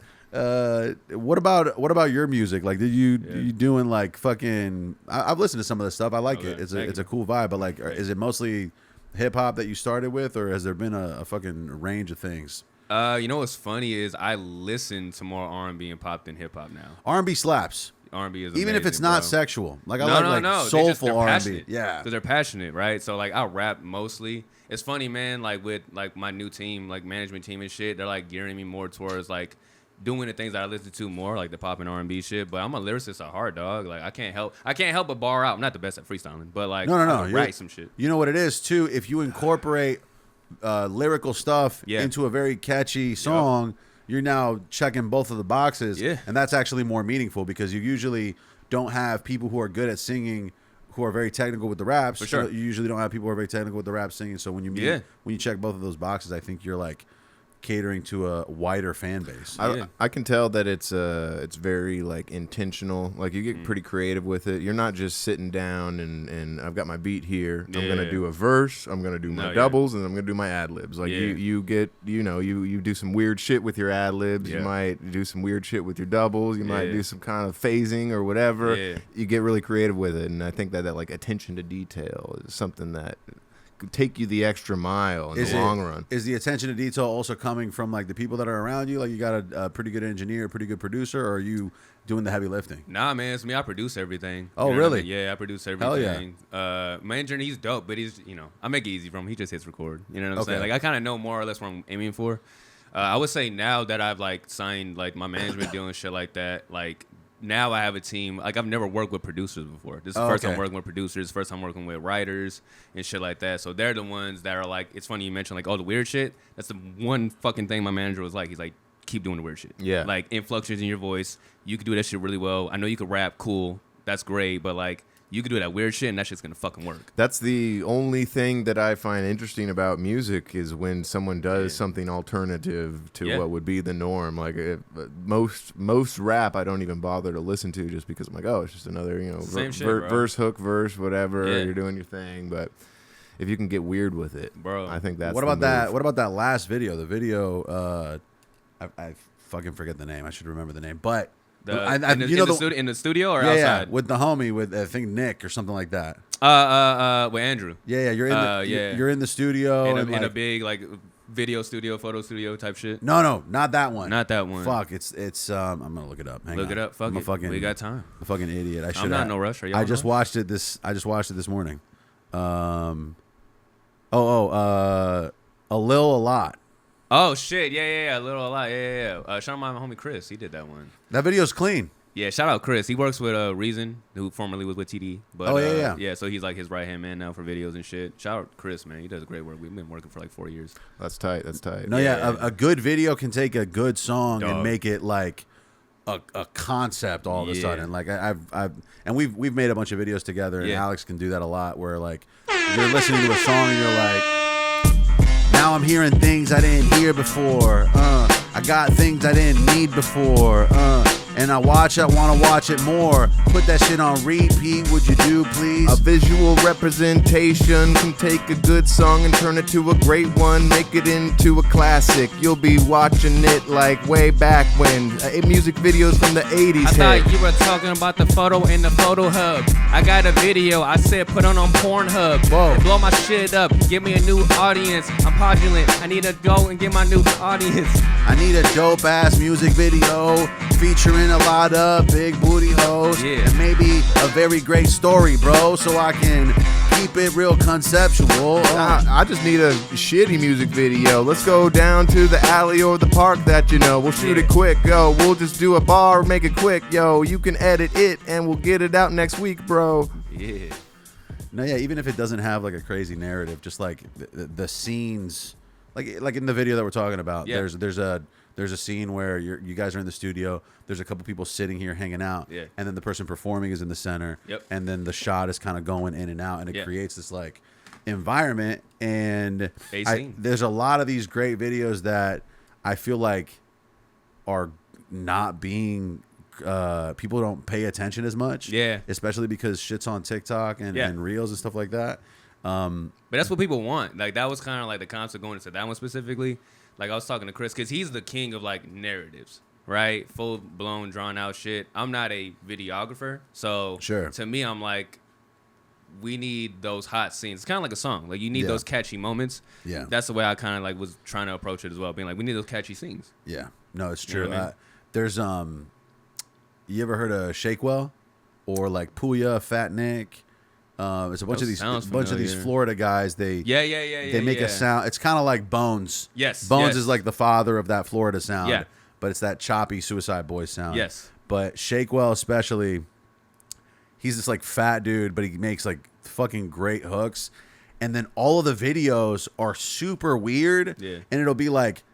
What about your music? Like, did you doing like fucking? I've listened to some of this stuff. I like it. It's a cool vibe. But like, is it mostly hip hop that you started with, or has there been a fucking range of things? You know what's funny is I listen to more R&B and pop than hip hop now. R&B slaps. R&B is even amazing, if it's not sexual. Like I like soulful R&B. Yeah, because they're passionate, right? So like I rap mostly. It's funny, man. Like with like my new team, like management team and shit, they're like gearing me more towards like doing the things that I listen to more, like the pop and R&B shit. But I'm a lyricist at heart, dog. Like I can't help but bar out. I'm not the best at freestyling, but like no. I can write some shit. You know what it is too? If you incorporate lyrical stuff into a very catchy song, you're now checking both of the boxes, and that's actually more meaningful because you usually don't have people who are good at singing who are very technical with the raps. For sure. So you usually don't have people who are very technical with the rap singing. So when you when you check both of those boxes, I think you're like catering to a wider fan base. I can tell that it's very like intentional. Like you get pretty creative with it. You're not just sitting down and I've got my beat here. I'm gonna do a verse. I'm gonna do my doubles and I'm gonna do my ad libs. Like you get you do some weird shit with your ad libs. You might do some weird shit with your doubles. You might do some kind of phasing or whatever. You get really creative with it, and I think that like attention to detail is something that could take you the extra mile in the long run. Is the attention to detail also coming from like the people that are around you? Like you got a pretty good engineer, a pretty good producer, or are you doing the heavy lifting? Nah, man, it's me. I produce everything. Oh, really? I mean? Yeah, I produce everything. Hell yeah. My engineer, he's dope, but he's, I make it easy for him. He just hits record. You know what I'm saying? Like I kind of know more or less what I'm aiming for. I would say now that I've like signed like my management deal and shit like that, like now I have a team. Like I've never worked with producers before. This is the first time working with producers. First time working with writers and shit like that. So they're the ones that are like. It's funny you mentioned like all the weird shit. That's the one fucking thing my manager was like. He's like, keep doing the weird shit. Yeah. Like inflections in your voice. You could do that shit really well. I know you could rap. Cool. That's great. But like. You could do that weird shit, and that shit's gonna fucking work. That's the only thing that I find interesting about music is when someone does something alternative to what would be the norm. Like most rap, I don't even bother to listen to just because I'm like, oh, it's just another verse, hook, verse, whatever. You're doing your thing, but if you can get weird with it, bro, I think that's what about that. What about that last video? The video, I fucking forget the name. I should remember the name, but. In the studio or outside? Yeah, with the homie, with I think Nick or something like that. With Andrew. Yeah, you're in the studio in a big like video studio, photo studio type shit. No, not that one. Not that one. Fuck, it's I'm gonna look it up. Hang on. It up. Fuck it. We got time. I'm a fucking idiot. I'm not in no rush. Are you? I just watched it this morning. A lot. Oh shit! Yeah, a lot. Yeah. Shout out my homie Chris. He did that one. That video's clean. Yeah, shout out Chris. He works with Reason, who formerly was with TD. But, yeah. So he's like his right hand man now for videos and shit. Shout out Chris, man. He does great work. We've been working for like 4 years. That's tight. No, a good video can take a good song and make it like a concept all of a sudden. Like we've made a bunch of videos together, and Alex can do that a lot. Where like you're listening to a song and you're like. Now I'm hearing things I didn't hear before. I got things I didn't need before. And and I want to watch it more. Put that shit on repeat, would you do, please? A visual representation can take a good song and turn it to a great one, make it into a classic. You'll be watching it like way back when music videos from the 80s I thought you were talking about the photo in the photo hub. I got a video, I said put on Pornhub. Whoa. Blow my shit up, give me a new audience. I'm popular, I need to go and get my new audience. I need a dope ass music video featuring a lot of big booty hoes, and maybe a very great story, bro, so I can keep it real conceptual. I just need a shitty music video. Let's go down to the alley or the park that you know. We'll shoot it quick, yo. We'll just do a bar, make it quick, yo. You can edit it and we'll get it out next week, bro. Yeah. No, yeah, even if it doesn't have like a crazy narrative, just like the scenes, like in the video that we're talking about, there's a scene where you guys are in the studio. There's a couple people sitting here hanging out, and then the person performing is in the center, and then the shot is kind of going in and out, and it creates this like environment. And there's a lot of these great videos that I feel like are not being people don't pay attention as much, especially because shit's on TikTok and Reels and stuff like that. But that's what people want. Like that was kind of like the concept going into that one specifically. Like I was talking to Chris because he's the king of like narratives, right? Full blown drawn out shit. I'm not a videographer, so to me, I'm like, we need those hot scenes. It's kind of like a song. Like you need those catchy moments. Yeah, that's the way I kind of like was trying to approach it as well. Being like, we need those catchy scenes. Yeah, no, it's true. You know what I mean? There's you ever heard of Shakewell or like Puya, Fat Nick? It's a bunch of these Florida guys. They make a sound. It's kind of like Bones. Bones is like the father of that Florida sound. Yeah, but it's that choppy Suicide Boys sound. Yes, but Shakewell especially, he's this like fat dude, but he makes like fucking great hooks. And then all of the videos are super weird. Yeah, and it'll be like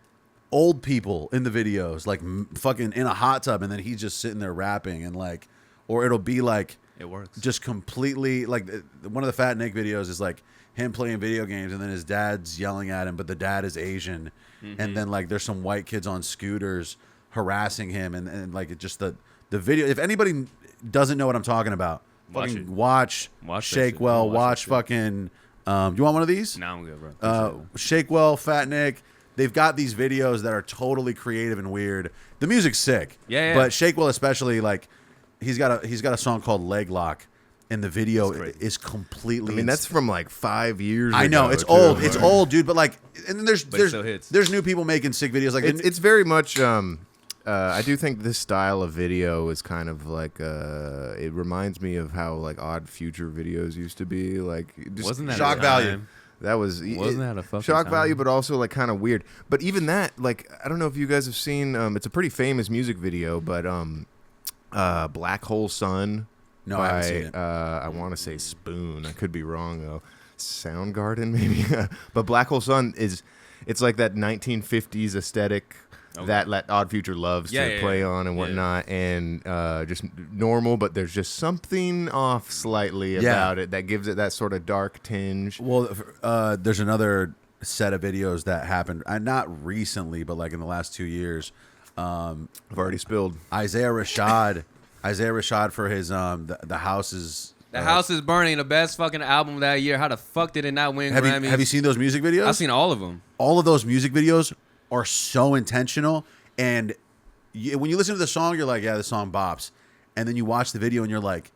old people in the videos, like fucking in a hot tub, and then he's just sitting there rapping, and like, or it'll be like. It works. Just completely, like, one of the Fat Nick videos is, like, him playing video games, and then his dad's yelling at him, but the dad is Asian. And then, like, there's some white kids on scooters harassing him, and like, it just the video. If anybody doesn't know what I'm talking about, watch Shakewell, watch fucking, you want one of these? No, I'm good, bro. Shakewell, Fat Nick. They've got these videos that are totally creative and weird. The music's sick. Yeah. But Shakewell especially, like, he's got a song called Leg Lock, and the video is completely. I mean, that's from like 5 years ago. I know it's old. It's old, dude. But like, and then there's new people making sick videos. Like it's very much. I do think this style of video is kind of like. It reminds me of how like Odd Future videos used to be. Like, just wasn't that shock value? That wasn't that a fucking shock time? value, but also like kind of weird. But even that, like, I don't know if you guys have seen. It's a pretty famous music video, but Black Hole Sun. No, I haven't seen it. I want to say Spoon. I could be wrong though. Soundgarden maybe. But Black Hole Sun it's like that 1950s aesthetic that Odd Future loves to play on and whatnot, and just normal, but there's just something off slightly about it that gives it that sort of dark tinge. Well, there's another set of videos that happened, not recently, but like in the last 2 years. I've already spilled. Isaiah Rashad for his the House is House is Burning, the best fucking album that year. How the fuck did it not win Grammys? Have you seen those music videos? I've seen all of them. All of those music videos are so intentional, and when you listen to the song, you're like, yeah, this song bops, and then you watch the video and you're like,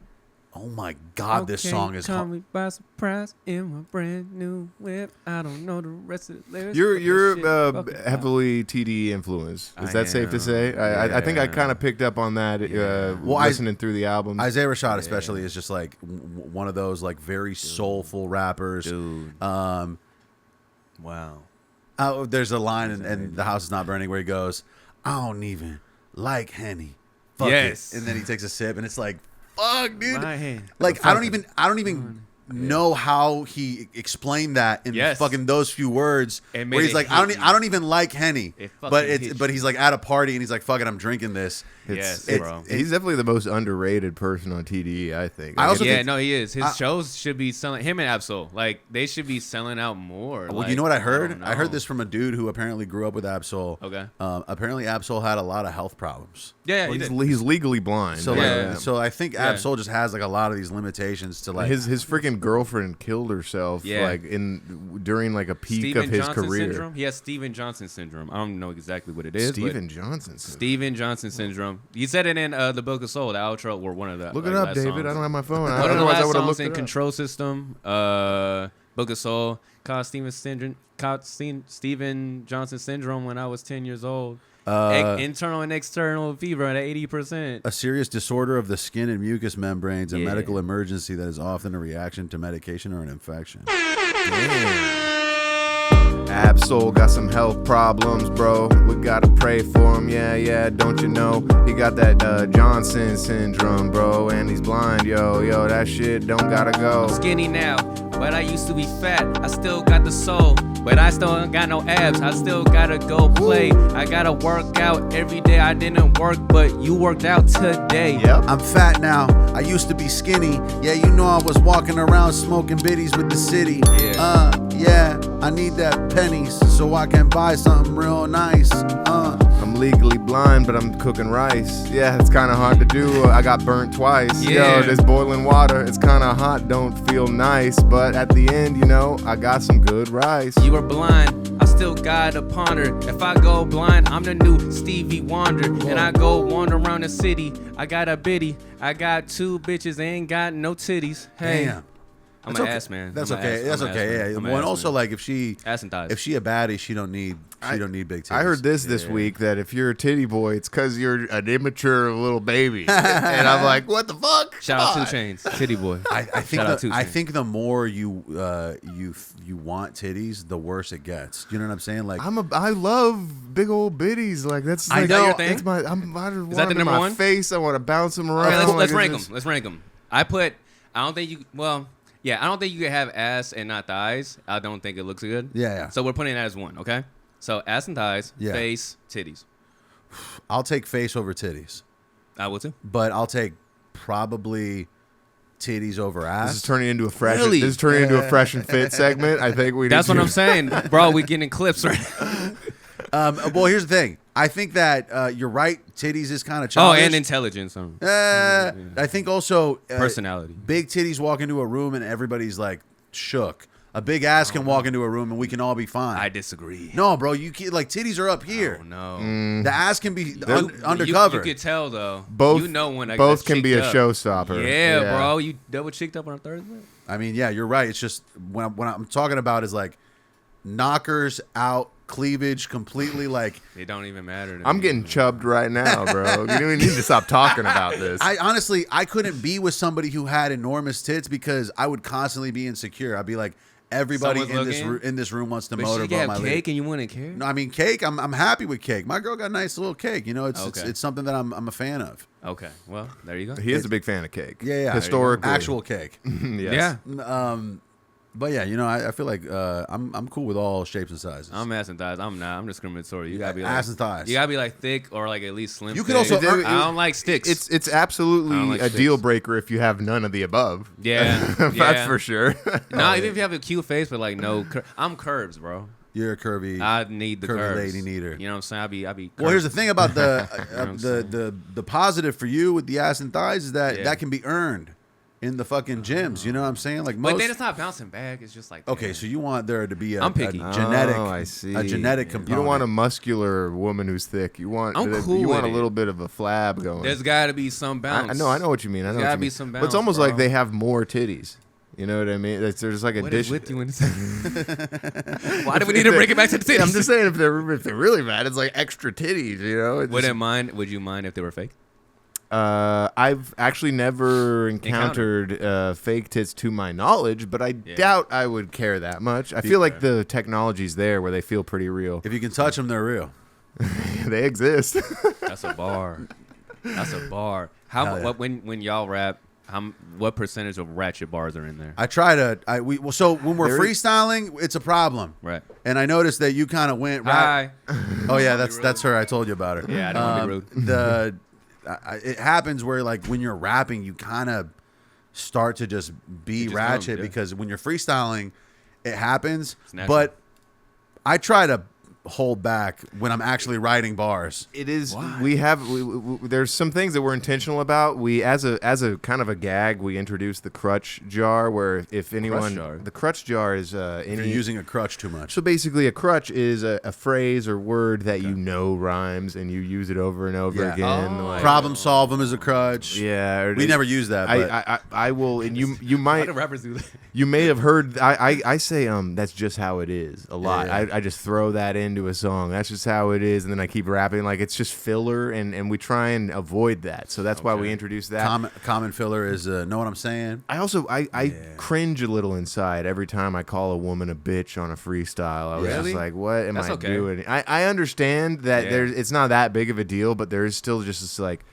oh my God, this song is caught me by surprise in my brand new whip. I don't know the rest of the lyrics. You're heavily TD influenced. Is that safe to say? I think I kind of picked up on that listening through the album. Isaiah Rashad especially is just like one of those like very soulful rappers. Dude. Wow. There's a line in The House is Not Burning where he goes, I don't even like Henny. Fuck it. And then he takes a sip and it's like, fuck, dude. Like I don't even know how he explained that in fucking those few words. Where he's like, I don't even like Henny, but he's like at a party and he's like, fuck it, I'm drinking this. Bro. He's definitely the most underrated person on TDE, I think. I also no, he is. His shows should be selling. Him and Absol, like they should be selling out more. Well, like, you know what I heard? I heard this from a dude who apparently grew up with Absol. Okay. Apparently, Absol had a lot of health problems. Yeah, he's legally blind. So so I think Absol just has like a lot of these limitations to like his freaking girlfriend killed herself like during like a peak of his career. Syndrome? He has Steven Johnson syndrome. I don't know exactly what it is. Steven Johnson syndrome. He said it in the Book of Soul, the outro, or one of the. Look it up, David. Songs. I don't have my phone. One of the Otherwise, I last would have songs looked in it up. Control System, Book of Soul, called Steven Johnson syndrome when I was 10 years old. Internal and external fever at 80%. A serious disorder of the skin and mucous membranes, a medical emergency that is often a reaction to medication or an infection. Absol got some health problems, bro. We gotta pray for him, yeah, don't you know? He got that Johnson syndrome, bro, and he's blind, yo, that shit don't gotta go. I'm skinny now, but I used to be fat. I still got the soul, but I still ain't got no abs. I still gotta go play. I gotta work out every day. I didn't work, but you worked out today. Yep. I'm fat now. I used to be skinny. Yeah, you know I was walking around smoking biddies with the city. Yeah, I need that pennies so I can buy something real nice. I'm legally blind, but I'm cooking rice. Yeah, it's kind of hard to do. I got burnt twice. Yeah. Yo, this boiling water, it's kind of hot, don't feel nice. But at the end, you know, I got some good rice. You were blind, I still gotta ponder. If I go blind, I'm the new Stevie Wonder. And I go wander around the city. I got a biddy. I got 2 bitches, they ain't got no titties. Hey. Damn. I'm an ass man. That's okay. That's okay. Yeah. Well, and also like if she ass and thighs. If she a baddie, she don't need big titties. I heard this week that if you're a titty boy, it's because you're an immature little baby. And I'm like, what the fuck? Shout out 2 Chainz, titty boy. I think the more you want titties, the worse it gets. You know what I'm saying? Like I love big old biddies. Like that's I like, know. Your thing? It's my. I want Is that the them in number my one? face. I want to bounce them around. Okay, let's like rank them. Let's rank them. I don't think you. Well. Yeah, I don't think you can have ass and not thighs. I don't think it looks good. Yeah. So we're putting that as 1, okay? So ass and thighs, face, titties. I'll take face over titties. I will too. But I'll take probably titties over ass. This is turning into a fresh. Really? This is turning into a fresh and fit segment. I think we. That's what I'm saying, bro. We getting clips right now. Well, here's the thing. I think that you're right. Titties is kind of childish. Oh, and intelligence. I think also personality. Big titties walk into a room and everybody's like shook. A big ass can walk into a room and we can all be fine. I disagree. No, bro. You can't, like titties are up here. Oh, no. The ass can be undercover. You could tell though. Both. You know when both can be a up. showstopper. Yeah, bro. You double cheeked up on a Thursday. I mean, yeah, you're right. It's just when I'm talking about is like knockers out. Cleavage completely like it don't even matter to I'm me, getting man. chubbed right now, bro. You don't even need to stop talking about this. I honestly couldn't be with somebody who had enormous tits because I would constantly be insecure. I'd be like, everybody in this room wants to motorboat my cake and you wouldn't care. No, I mean cake. I'm happy with cake. My girl got a nice little cake. You know, it's something that I'm a fan of. Okay, well there you go. He is a big fan of cake. Yeah. Historically, actual cake. Yes. Yeah. But yeah, you know, I feel like I'm cool with all shapes and sizes. I'm ass and thighs. I'm not. I'm discriminatory. You gotta be like ass and thighs. You gotta be like thick or like at least slim. You could also. I don't like sticks. It's absolutely like a sticks. deal breaker if you have none of the above. Yeah, That's for sure. No, even if you have a cute face, but like no, I'm curves, bro. You're a curvy. I need the curvy curves. lady needer. You know what I'm saying? I be. Well, here's the thing about the what the positive for you with the ass and thighs is that Yeah. that can be earned in the fucking gyms. You know what I'm saying? Like most. But then it's not bouncing back. It's just like Okay, so you want there to be a I'm picky. genetic, I see. a genetic component. You don't want a muscular woman who's thick. You want I'm cool you want with a little bit of a flab going. There's got to be some bounce. I know what you mean. I know There's what gotta you be mean. some But it's bounce, almost bro. like they have more titties. You know what I mean? There's like a What dish. is with you in this? Why do we need to bring it back to the titties? I'm just saying if they're really bad, it's like extra titties. You know? It's just- Would you mind if they were fake? I've actually never encountered fake tits to my knowledge, but I doubt I would care that much. I feel like the technology's there where they feel pretty real. If you can touch them, they're real. They exist. That's a bar. That's a bar. How Hell yeah. when y'all rap? What percentage of ratchet bars are in there? I try to. So when we're freestyling, it's a problem. Right. And I noticed that you kind of went right. Hi. Oh yeah, that's her. I told you about her. Yeah, I don't want to be rude. It happens where like when you're rapping, you kind of start to just be ratchet because when you're freestyling, it happens. But I try to hold back when I'm actually writing bars. It is. We there's some things that we're intentional about. We as a kind of a gag, we introduced the crutch jar, where if anyone the crutch jar is if you're using a crutch too much. So basically, a crutch is a phrase or word that you know rhymes and you use it over and over again. Like, problem solve them as a crutch. Yeah, we never use that. But I will, and you might. Why do rappers do that? You may have heard. I say that's just how it is a lot. Yeah. I just throw that into a song. That's just how it is, and then I keep rapping like it's just filler, and we try and avoid that. So that's why we introduced that. Common filler is know what I'm saying. I also cringe a little inside every time I call a woman a bitch on a freestyle. I was just like, what am I doing? I understand that it's not that big of a deal, but there is still just this like.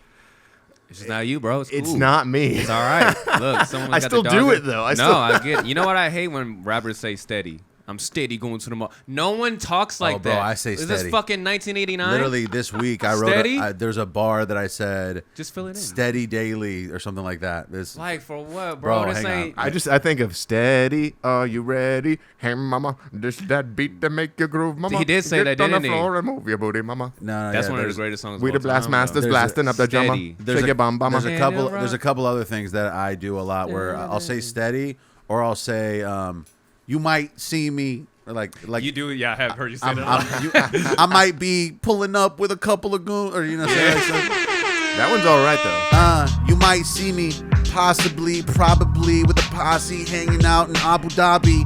It's just not you, bro. It's not me. It's all right. Look, someone. I still do it though. I get. You know what I hate when rappers say steady. I'm steady going to the mall. No one talks like that. I say steady. Is this fucking 1989? Literally this week I wrote. There's a bar that I said. Just fill it in. Steady daily or something like that. Like for what, bro? This ain't. I think of steady. Are you ready? Hey, mama, this that beat to make you groove, mama. He did say that, didn't he? Get on the floor and move your booty, mama. No, that's one of the greatest songs. We the blast masters blasting up the drummer. Shake your bum, mama. There's a couple other things that I do a lot where I'll say steady or I'll say you might see me. Like you do, yeah. I have heard you say that. I might be pulling up with a couple of goons, or that one's all right though. You might see me possibly, probably with a posse hanging out in Abu Dhabi.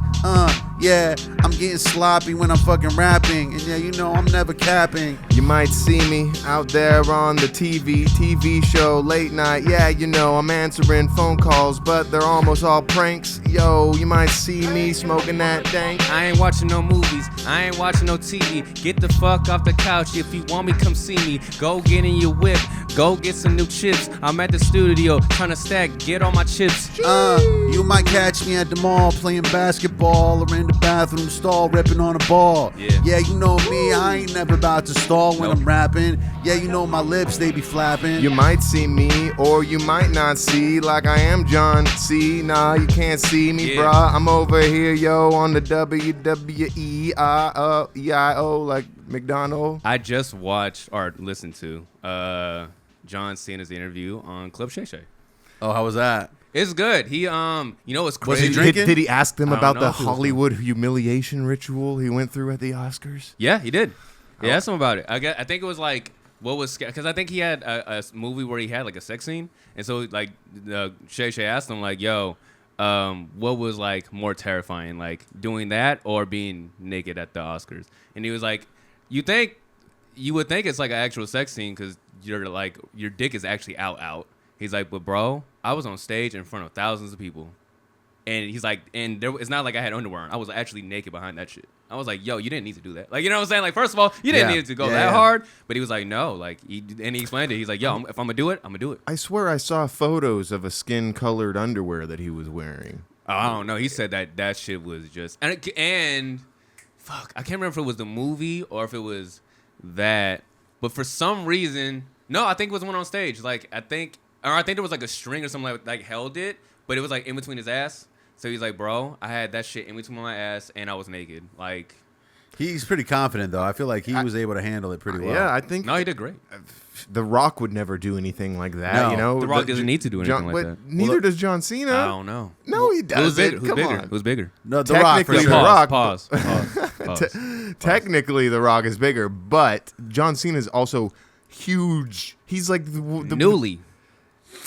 Yeah, I'm getting sloppy when I'm fucking rapping, and yeah, you know I'm never capping. You might see me out there on the TV show late night. Yeah, you know I'm answering phone calls, but they're almost all pranks. Yo, you might see me smoking that dank. I ain't watching no movies, I ain't watching no TV. Get the fuck off the couch. If you want me, come see me. Go get in your whip, go get some new chips. I'm at the studio trying to stack, get all my chips. You might catch me at the mall playing basketball or in the bathroom stall ripping on a ball. Yeah, you know me, I ain't never about to stall when I'm rapping. Yeah, you know my lips, they be flapping. You might see me or you might not see, like I am John C. Nah, you can't see me, brah. I'm over here, yo, on the WWEIO, like McDonald. I just watched or listened to John Cena's interview on Club Shay Shay. Oh, how was that? It's good. He, you know what's crazy? Was he drinking? Did he ask them about the Hollywood humiliation ritual he went through at the Oscars? Yeah, he did. He asked him about it. I think it was like, what was, because I think he had a movie where he had like a sex scene. And so like Shay Shay asked him like, yo, what was like more terrifying, like doing that or being naked at the Oscars? And he was like, you would think it's like an actual sex scene because you're like, your dick is actually out. He's like, but bro, I was on stage in front of thousands of people. And he's like, and it's not like I had underwear on. I was actually naked behind that shit. I was like, yo, you didn't need to do that. Like, you know what I'm saying? Like, first of all, you didn't need to go that hard. But he was like, no. Like, and he explained it. He's like, yo, if I'm going to do it, I'm going to do it. I swear I saw photos of a skin-colored underwear that he was wearing. Oh, I don't know. He said that shit was just... And fuck, I can't remember if it was the movie or if it was that. But for some reason... No, I think it was one on stage. Like, I think there was like a string or something like held it, but it was like in between his ass. So he's like, bro, I had that shit in between my ass and I was naked. Like, he's pretty confident though. I feel like he was able to handle it pretty well. Yeah, I think. No, he did great. The Rock would never do anything like that. No, you know, The Rock doesn't need to do anything like that. Neither does John Cena. I don't know. No, he doesn't. Who's bigger? No, The Rock for sure. Pause. Technically, The Rock is bigger, but John Cena is also huge. He's like the newly.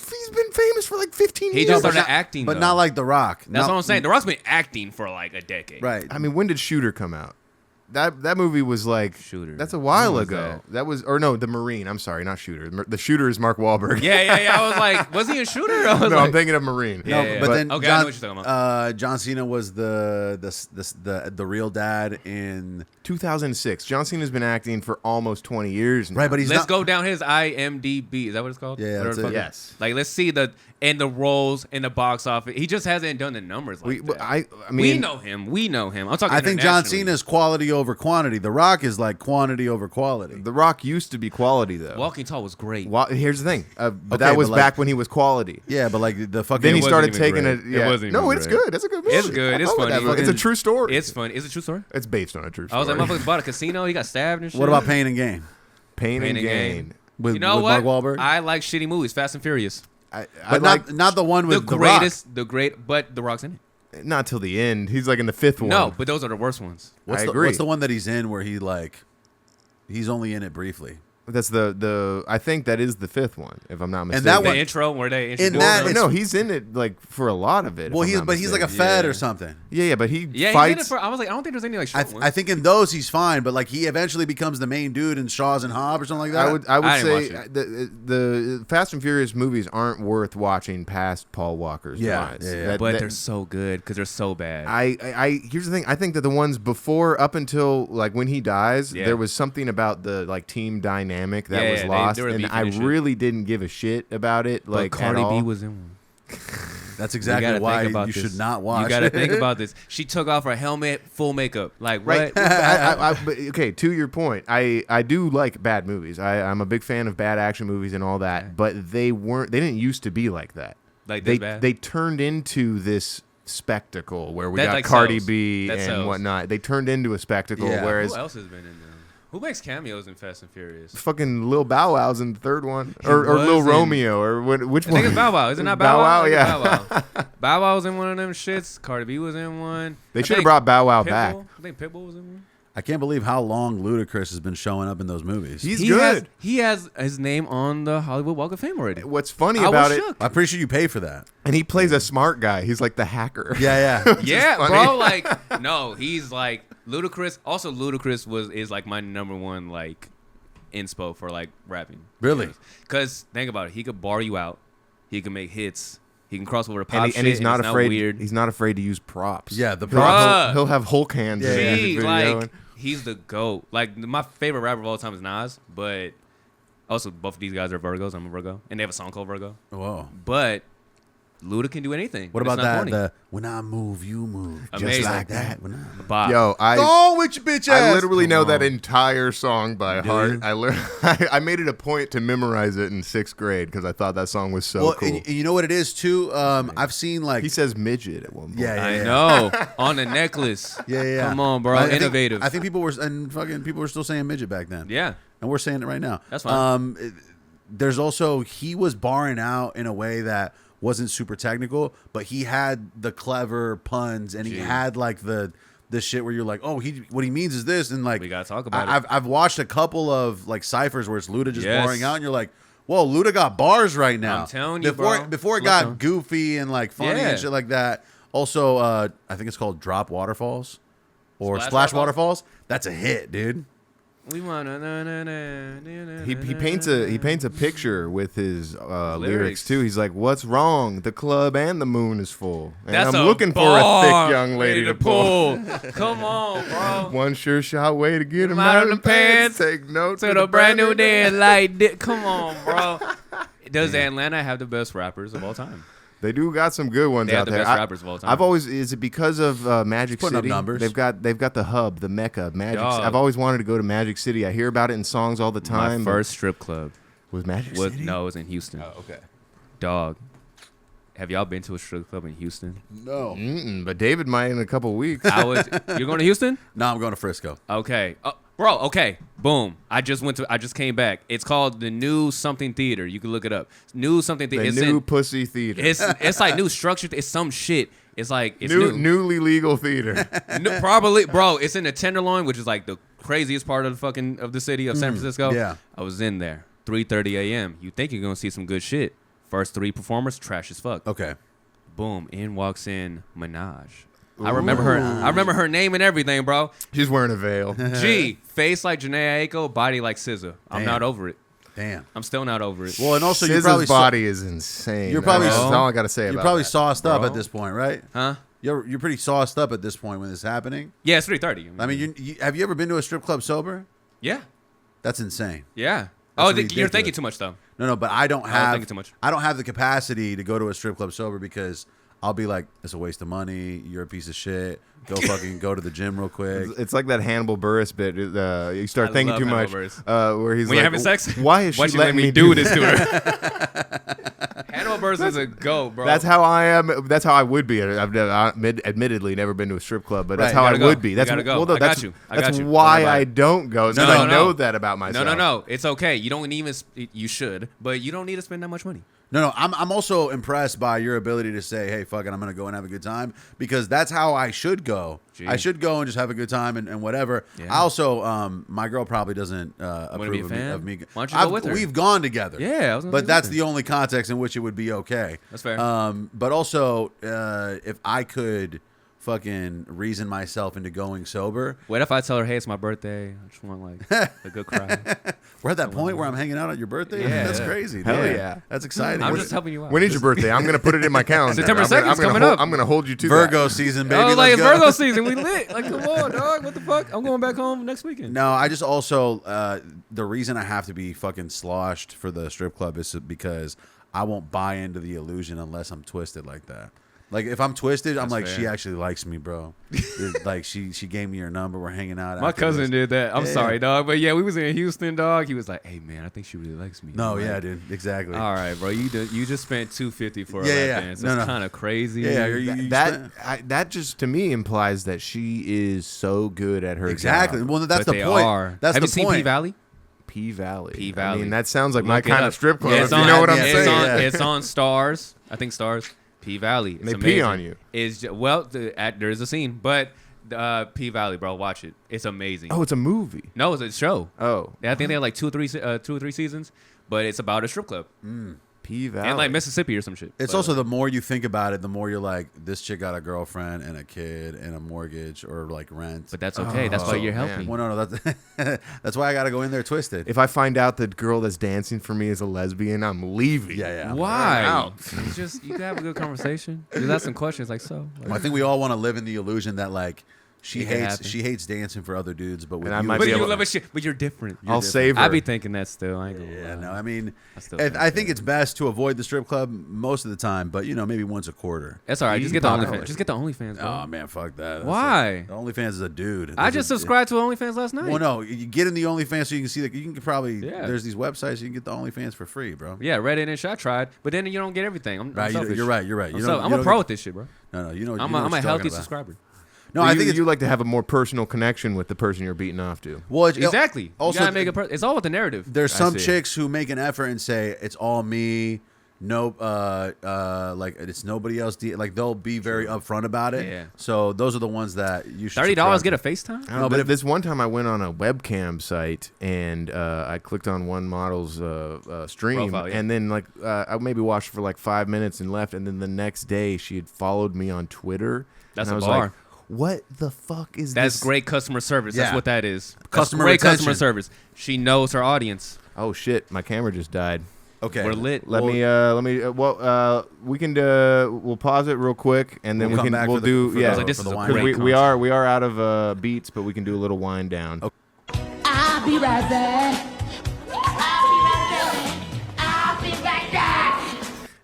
He's been famous for like 15 years. He just started acting, but not like The Rock. That's what I'm saying. The Rock's been acting for like a decade. Right. I mean, when did Shooter come out? that movie was like Shooter. That's a while When was ago. That was the Marine. I'm sorry, not Shooter. The Shooter is Mark Wahlberg. Yeah. I was like, was he a shooter? I was I'm thinking of Marine. Yeah. But then okay, I know what you're talking about. John Cena was the real dad in 2006. John Cena's been acting for almost 20 years now. right, but he's Let's not. go down his IMDb. Is that what it's called? Yeah, Whatever that's the it. fuck Yes. Like, let's see the roles in the box office. He just hasn't done the numbers like that. I mean, we know him. I'm talking. I think John internationally. Cena's quality over quantity. The Rock is like quantity over quality. The Rock used to be quality though. Walking Tall was great. Here's the thing. But Okay, that was but, like- back when he was quality. Yeah, but like the fucking. Then he wasn't started even taking great. it. Yeah. It wasn't No, even it's great. good. It's a good movie. It's good. I It's fuck with funny. that movie. It's a true story. It's funny. Is it a true story? It's based on a true story. I was like, motherfuckers bought a casino. He got stabbed and shit. What about Pain and Gain? Pain and Gain. With, You know with what? Mark Wahlberg? I like shitty movies. Fast and Furious. I but like not the one with The Rock. greatest. But The Rock's in it. not till the end. He's like in the fifth one. No, but those are the worst ones. What's I the, agree. What's the one that he's in where he's only in it briefly? That's the. I think that is the fifth one, if I'm not mistaken. that The one- intro where they In introduce that- them. no, he's in it like for a lot of it. Well, if I'm not he's like a mistaken. fed Yeah. or something. Yeah, but he Yeah, he did it fights. for. I was like, I don't think there's any like short ones. I think in those he's fine, but like he eventually becomes the main dude in Shaws and Hobbs or something like that. I would I didn't say watch it. the Fast and Furious movies aren't worth watching past Paul Walker's Yeah, demise. yeah, yeah. That- but that- they're so good because they're so bad. I here's the thing. I think that the ones before, up until like when he dies, Yeah. there was something about the like team dynamic that Yeah, was they lost, were and beefing I and shit. really didn't give a shit about it. But Like Cardi at all. B was in one. That's You exactly gotta why think about you this. should not watch. You got to think about this. She took off her helmet, full makeup. Like Right. what? But, okay, to your point, I do like bad movies. I'm a big fan of bad action movies and all that, but they didn't used to be like that. Like this They bad? they turned into this spectacle where we That, got like, Cardi sells. B That and sells. whatnot. They turned into a spectacle, Yeah. whereas Who else has been in them? Who makes cameos in Fast and Furious? fucking Lil Bow Wow's in the third one, He or Lil was in- Romeo, or which I one? think it's Bow Wow. Is it not Bow Bow Wow? Wow, I think it's yeah. Bow Wow. Bow Wow was in one of them shits. Cardi B was in one. They I should have think brought Bow Wow Pitbull- back. I think Pitbull was in one. I can't believe how long Ludacris has been showing up in those movies. He's He good. has his name on the Hollywood Walk of Fame already. What's funny I was about it, shook. I'm pretty sure you pay for that. and he plays a smart guy. He's like the hacker. Yeah, yeah. Yeah, funny. bro. Like, no, he's like Ludacris. Also, Ludacris is like my number one like inspo for like rapping. Really? Because think about it, he could bar you out. He can make hits. He can cross over to pop And, shit. he's not it's afraid. weird. He's not afraid to use props. Yeah, the He'll- props. He'll have Hulk hands in Yeah, his He, video. like, and- he's the GOAT. Like, my favorite rapper of all time is Nas, but also both of these guys are Virgos. I'm a Virgo. And they have a song called Virgo. Whoa. But Luda can do anything. What It's about not that? corny. The when I move, you move. Amazing. Just like that. When I... Bop. Yo, Go on with your bitch ass. I literally know Come that on. entire song by Do heart. you? I made it a point to memorize it in 6th grade because I thought that song was so Well, cool. and you know what it is too. I've seen like He says midget at one point. Yeah, I know. On the necklace. yeah. Come on, bro. I think- Innovative. I think people were people were still saying midget back then. Yeah. and we're saying it right now. That's fine. There's also he was barring out in a way that wasn't super technical, but he had the clever puns and he Gee. had like the shit where you're like, oh, what he means is this, and like We gotta talk about it. I've watched a couple of like ciphers where it's Luda just Yes. barring out, and you're like, whoa, Luda got bars right now. I'm telling you, before bro. before it Slow got down. goofy and like funny Yeah. and shit like that. Also, I think it's called Drop Waterfalls or Splash Splash Waterfalls. That's a hit, dude. We wanna. He paints a picture with his lyrics Lyrics. too. He's like, "What's wrong? The club and the moon is full, and That's I'm a looking for a bar thick young lady to pull." Come on, bro. One sure shot way to get him Out out of of the the pants. pants. Take notes To the brand new day like this. Come on, bro. Does Atlanta have the best rappers of all time? They do got some good ones They have out the there. best rappers of all time. I've always is it because of Magic putting up City? numbers. They've got the hub, the mecca, Magic. Dog. I've always wanted to go to Magic City. I hear about it in songs all the time. My but- first strip club was Magic was City. no, it was in Houston. okay. Dog. Have y'all been to a strip club in Houston? No, But David might in a couple weeks. You're going to Houston? no, I'm going to Frisco. Okay. Bro, okay. Boom. I just came back. It's called the New Something Theater. You can look it up. New Something Theater. The new pussy theater. It's like new structure. It's some shit. It's like it's newly legal theater. Probably, bro. It's in the Tenderloin, which is like the craziest part of the city of San Francisco. yeah. I was in there 3:30 a.m. You think you're gonna see some good shit? First 3 performers, trash as fuck. Okay. Boom. In walks in Minaj. I remember her. I remember her name and everything, bro. She's wearing a veil. G, face like Janae Aiko, body like SZA. I'm not over it. Damn. I'm still not over it. Well, and also SZA's you probably body is insane. You're probably that's all I gotta say about You're probably that. sauced up at this point, right? Huh? You're pretty sauced up at this point when it's happening. Yeah, it's 3:30. I mean, have you ever been to a strip club sober? Yeah. That's insane. Yeah. That's You're ridiculous. thinking too much though. No, but I don't thinking too much. I don't have the capacity to go to a strip club sober because I'll be like, it's a waste of money. You're a piece of shit. Go fucking go to the gym real quick. It's like that Hannibal Buress bit. You start thinking too much. Where he's when like, you're having sex, why is she letting me do this to her? Hannibal Buress is a goat, bro. That's how I am. That's how I would be. I've admittedly never been to a strip club, but that's how I would be. That's gotta go. Well, no, I got you. That's why I don't go. So I know that about myself. No. It's okay. You don't even. You should, but you don't need to spend that much money. No. I'm also impressed by your ability to say, hey, fuck it, I'm gonna go and have a good time, because that's how I should go. Gee. I should go and just have a good time and whatever. Yeah. I also, my girl probably doesn't approve of me. Why don't you go with her? We've gone together. Yeah, but that's the only context in which it would be okay. That's fair. But also, if I could fucking reason myself into going sober. What if I tell her, hey, it's my birthday? I just want like a good cry. We're at that point where I'm hanging out on your birthday? Yeah. That's crazy. Hell dude. yeah. That's exciting. I'm just helping you out. When is your birthday? I'm gonna put it in my calendar. September 2nd is coming up. I'm gonna hold you to Virgo that. season, baby. Oh, Let's like it's go. Virgo season. We lit. Like, come on, dog. What the fuck? I'm going back home next weekend. No, I just also the reason I have to be fucking sloshed for the strip club is because I won't buy into the illusion unless I'm twisted like that. Like if I'm twisted, I'm like, fair. she actually likes me, bro. Like she gave me her number. We're hanging out. My after cousin this. did that. I'm Yeah. sorry, dog. But yeah, we was in Houston, dog. He was like, hey, man, I think she really likes me. No, I'm yeah, like, dude, exactly. All right, bro. You just spent $250 for a Yeah, lap yeah. dance. No, That's no. kind of crazy. Yeah, you That just to me implies that she is so good at her exactly. job. Well, that's But the they point. are. That's Have the you seen point. P-Valley? P-Valley. P-Valley. I mean, that sounds like my Look it kind up. of strip club. Yeah, If it's you on- know what I'm it's saying. on- Yeah. It's on Stars. I think Stars. P-Valley. It's They amazing. pee on you. There is a scene, but P-Valley, bro, watch it. It's amazing. Oh, it's a movie. No, it's a show. Oh, Yeah, I think they had like two or three seasons, but it's about a strip club P-Valley. in like Mississippi or some shit. It's But- also the more you think about it, the more you're like, this chick got a girlfriend and a kid and a mortgage or like rent. But that's okay. That's why you're man. helping. Well, no, that's that's why I got to go in there twisted. If I find out the girl that's dancing for me is a lesbian, I'm leaving. Yeah. Why? out. You can have a good conversation. Just ask some questions like so. Like, Well, I think we all want to live in the illusion that like she It can hates happen. she hates dancing for other dudes, but with And I you, might but be you able- love a shit. But you're different. I'll save her. I be thinking that still. I ain't gonna yeah, lie. no, I mean, I still think I think it's best to avoid the strip club most of the time, but you know, maybe once a quarter. That's all right. Just get the Probably. OnlyFans. Just get the OnlyFans, bro. Oh man, fuck that. That's Why? The OnlyFans is a dude. I just subscribed to OnlyFans last night. Well, no, you get in the OnlyFans so you can see that you can probably. Yeah. There's these websites you can get the OnlyFans for free, bro. Yeah, Reddit and shit. I tried, but then you don't get everything. I'm Right, selfish. you're right. You're right. I'm a pro with this shit, bro. No, you know. I'm you know a what you're healthy talking about. subscriber. No, I think you like to have a more personal connection with the person you're beating off to. well, Exactly. Also, you gotta make it's all with the narrative. there's I some see. chicks who make an effort and say it's all me. No, like it's nobody else. Like they'll be very upfront about it. Yeah. So those are the ones that you should. $30 get a subscribe FaceTime? I don't know, but this one time I went on a webcam site and I clicked on one model's stream, Profile, yeah. and then like I maybe watched for like 5 minutes and left, and then the next day she had followed me on Twitter. That's and I a was bar. like, what the fuck is That's this? great customer service. Yeah. That's what that is. That's Customer great retention. customer service. She knows her audience. Oh shit, my camera just died. Okay. We're lit. Let me we can we'll pause it real quick and then We'll come we can back we'll for the- do for the- yeah Like, this for is the a wine. great we are out of beats, but we can do a little wind down. Okay. I'll be right back. I'll be right back.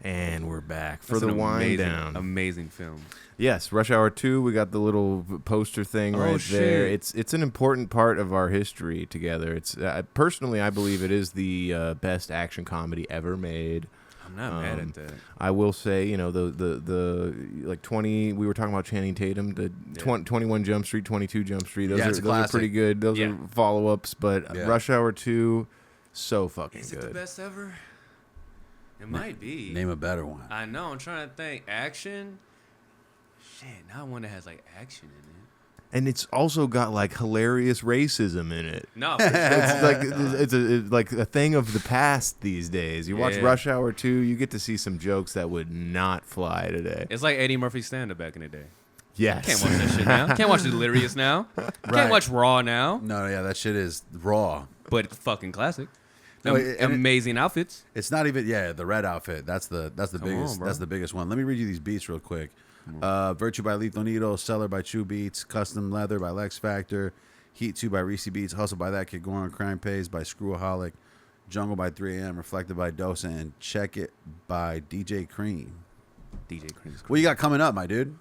And we're back for That's the an wind amazing, down. Amazing film. Yes, Rush Hour 2, we got the little poster thing right there. shit. It's an important part of our history together. It's personally, I believe it is the best action comedy ever made. I'm not mad at that. I will say, you know, the like 20, we were talking about Channing Tatum, the 21 Jump Street, 22 Jump Street. Those, it's a those are classic. pretty good. Those Yeah. are follow-ups, but Yeah. Rush Hour 2, so fucking Is good. it the best ever? It might be. Name a better one. I know. I'm trying to think. Action? Shit, not one that has like action in it. And it's also got like hilarious racism in it. No, It's like a thing of the past these days. You watch Yeah. Rush Hour 2, you get to see some jokes that would not fly today. it's like Eddie Murphy's stand-up back in the day. Yes. Can't watch that shit now. Can't watch Delirious now. Can't watch Raw now. No, yeah, that shit is raw. But fucking classic. No, Amazing outfits. It's not even the red outfit. That's the biggest bro. that's the biggest one. Let me read you these beats real quick. Virtue by Lethal Needle, Seller by Chew Beats, Custom Leather by Lex Factor, Heat 2 by Reese Beats, Hustle by That Kid Goran, Crime Pays by Screwaholic, Jungle by 3AM, Reflected by Dosa, and Check It by DJ Cream. DJ Cream's cool. What you got coming up, my dude?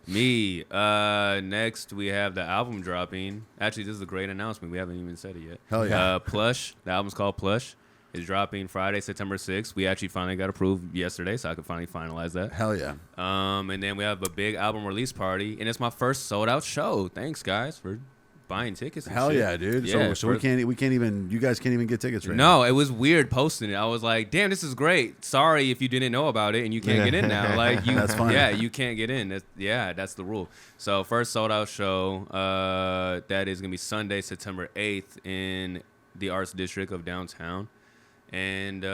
Me. Next we have the album dropping. Actually, this is a great announcement. We haven't even said it yet. Hell yeah. Plush. The album's called Plush. It's dropping Friday, September 6th. We actually finally got approved yesterday, so I could finally finalize that. Hell yeah. And then we have a big album release party, and it's my first sold out show. Thanks, guys, for buying tickets. And Hell shit. yeah, dude. Yeah, so we can't even. You guys can't even get tickets right now. No, it was weird posting it. I was like, damn, this is great. Sorry if you didn't know about it and you can't get in now. Like, That's fine. Yeah, you can't get in. That's the rule. So first sold out show. That is gonna be Sunday, September 8th in the Arts District of downtown. And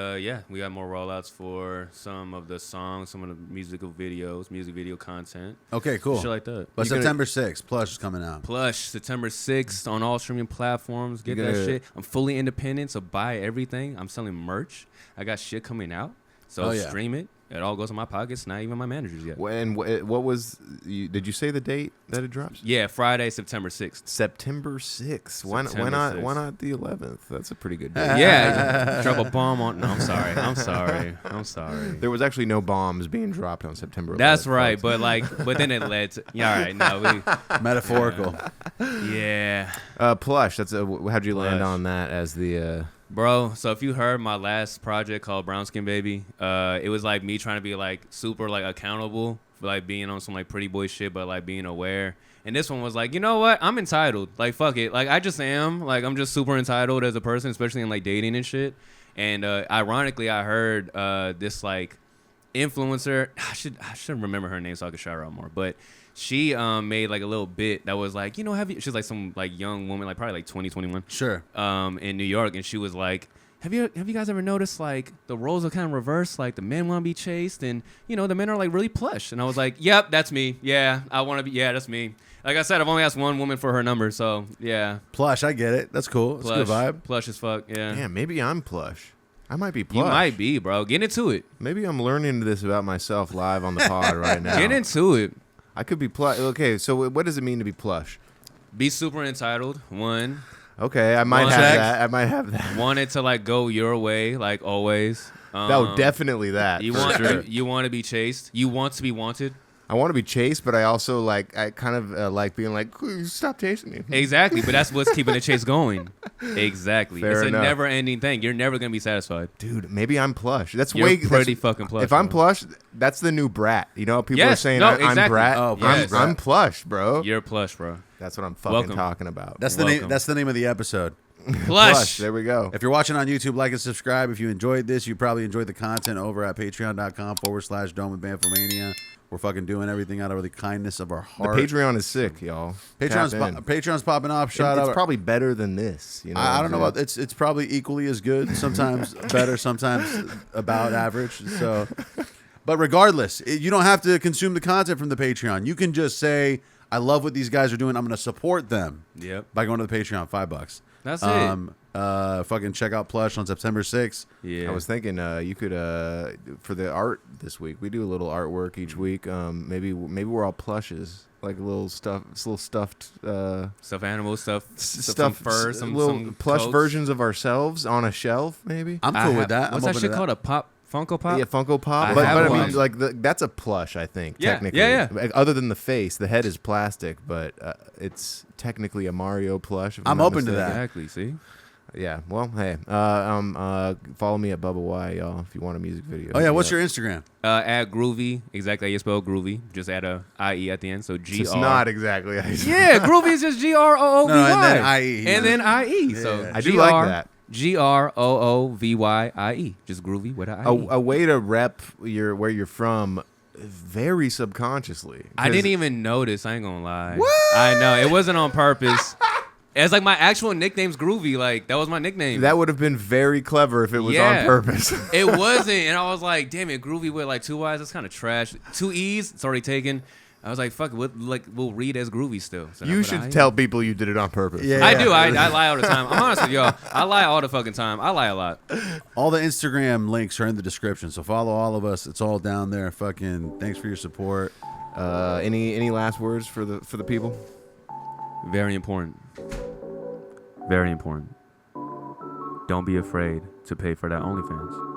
we got more rollouts for some of the songs, some of the music video content. Okay, cool. Shit like that. But September 6th, Plush is coming out. Plush, September 6th on all streaming platforms. Get that shit. I'm fully independent, so buy everything. I'm selling merch. I got shit coming out, so stream it. It all goes in my pockets, not even my managers yet. And what was, did you say the date that it drops? Yeah, Friday, September 6th. September 6th. Why not 6th. the 11th? That's a pretty good day. Yeah, drop a bomb on. No, I'm sorry. There was actually no bombs being dropped on September 11th. That's right, but then it led to. Yeah, all right, no, Metaphorical. Yeah. Plush. How'd you land Plush. on that as the? Bro, so if you heard my last project called Brown Skin Baby, it was like me trying to be like super like accountable for like being on some like pretty boy shit, but like being aware. And this one was like, you know what? I'm entitled. Like, fuck it. Like, I just am. Like, I'm just super entitled as a person, especially in like dating and shit. And ironically, I heard this like influencer. I should remember her name so I could shout her out more. But she made like a little bit that was like, you know, she's like some like young woman, like probably like 20, 21. Sure. In New York, and she was like, have you guys ever noticed like the roles are kind of reversed? Like the men want to be chased, and you know the men are like really plush. And I was like, yep, that's me. Yeah, I want to be. Yeah, that's me. Like I said, I've only asked one woman for her number, so yeah. Plush, I get it. That's cool. It's a good vibe. Plush as fuck. Yeah. Yeah, maybe I'm plush. I might be plush. You might be, bro. Get into it. Maybe I'm learning this about myself live on the pod right now. Get into it. I could be plush. Okay, so what does it mean to be plush? Be super entitled. One. Okay, I might have that. Want it to like go your way, like always. No, definitely that. You want to be chased. You want to be wanted. I want to be chased, but I also I kind of like being like, stop chasing me. Exactly, but that's what's keeping the chase going. Exactly. Fair it's enough. A never-ending thing. You're never gonna be satisfied. Dude, maybe I'm plush. You're pretty fucking plush. If I'm bro. plush, that's the new brat. You know, people are saying I'm brat. Oh, yes. I'm plush, bro. You're plush, bro. That's what I'm fucking talking about. That's the name. That's the name of the episode. Plush. There we go. If you're watching on YouTube, like and subscribe. If you enjoyed this, you probably enjoyed the content over at patreon.com/Dome with Bamfomania. We're fucking doing everything out of the kindness of our heart. The Patreon is sick, y'all. Patreon's popping off. Shout out. It's probably better than this. You know, I don't know about it's probably equally as good. Sometimes better, sometimes about average. So, but regardless, you don't have to consume the content from the Patreon. You can just say, "I love what these guys are doing. I'm going to support them." Yep. By going to the Patreon, $5. That's it. Fucking check out Plush on September 6th. Yeah. I was thinking you could for the art this week. We do a little artwork each week. Maybe we're all plushes, like little stuffed stuff animal stuff, some fur, some little some plush coats. versions of ourselves on a shelf. Maybe I'm cool with that. What's I'm that open shit to called? A pop? Funko Pop? Yeah, Funko Pop. I But have I one. mean, like that's a plush, I think. Yeah, Technically, yeah. Like, other than the face, the head is plastic, but it's technically a Mario plush. I'm open to that. Exactly. See. Yeah. Well, hey, follow me at Bubba Y, y'all, if you want a music video. Oh yeah, what's your Instagram? At Groovyie, exactly how you spell Groovy. Just add a IE at the end, so G R. It's not exactly. How you spell Yeah, Groovy is just GROOVY. No, and then IE. And then IE. So Yeah. I do like that. GROOVYIE. Just Groovy with an IE. A way to rep where you're from very subconsciously. I didn't even notice. I ain't gonna lie. What? I know it wasn't on purpose. It's like my actual nickname's Groovy. Like that was my nickname. That would have been very clever if it was on purpose. It wasn't, and I was like, damn it, Groovy with like 2 Y's. That's kind of trash. 2 E's. It's already taken. I was like, fuck it, we'll read as Groovyie still. So You should tell people you did it on purpose. Yeah. I do. I lie all the time. I'm honest with y'all. I lie all the fucking time. I lie a lot. All the Instagram links are in the description, so follow all of us. It's all down there. Fucking thanks for your support. Any last words for the people? Very important. Very important. Don't be afraid to pay for that OnlyFans.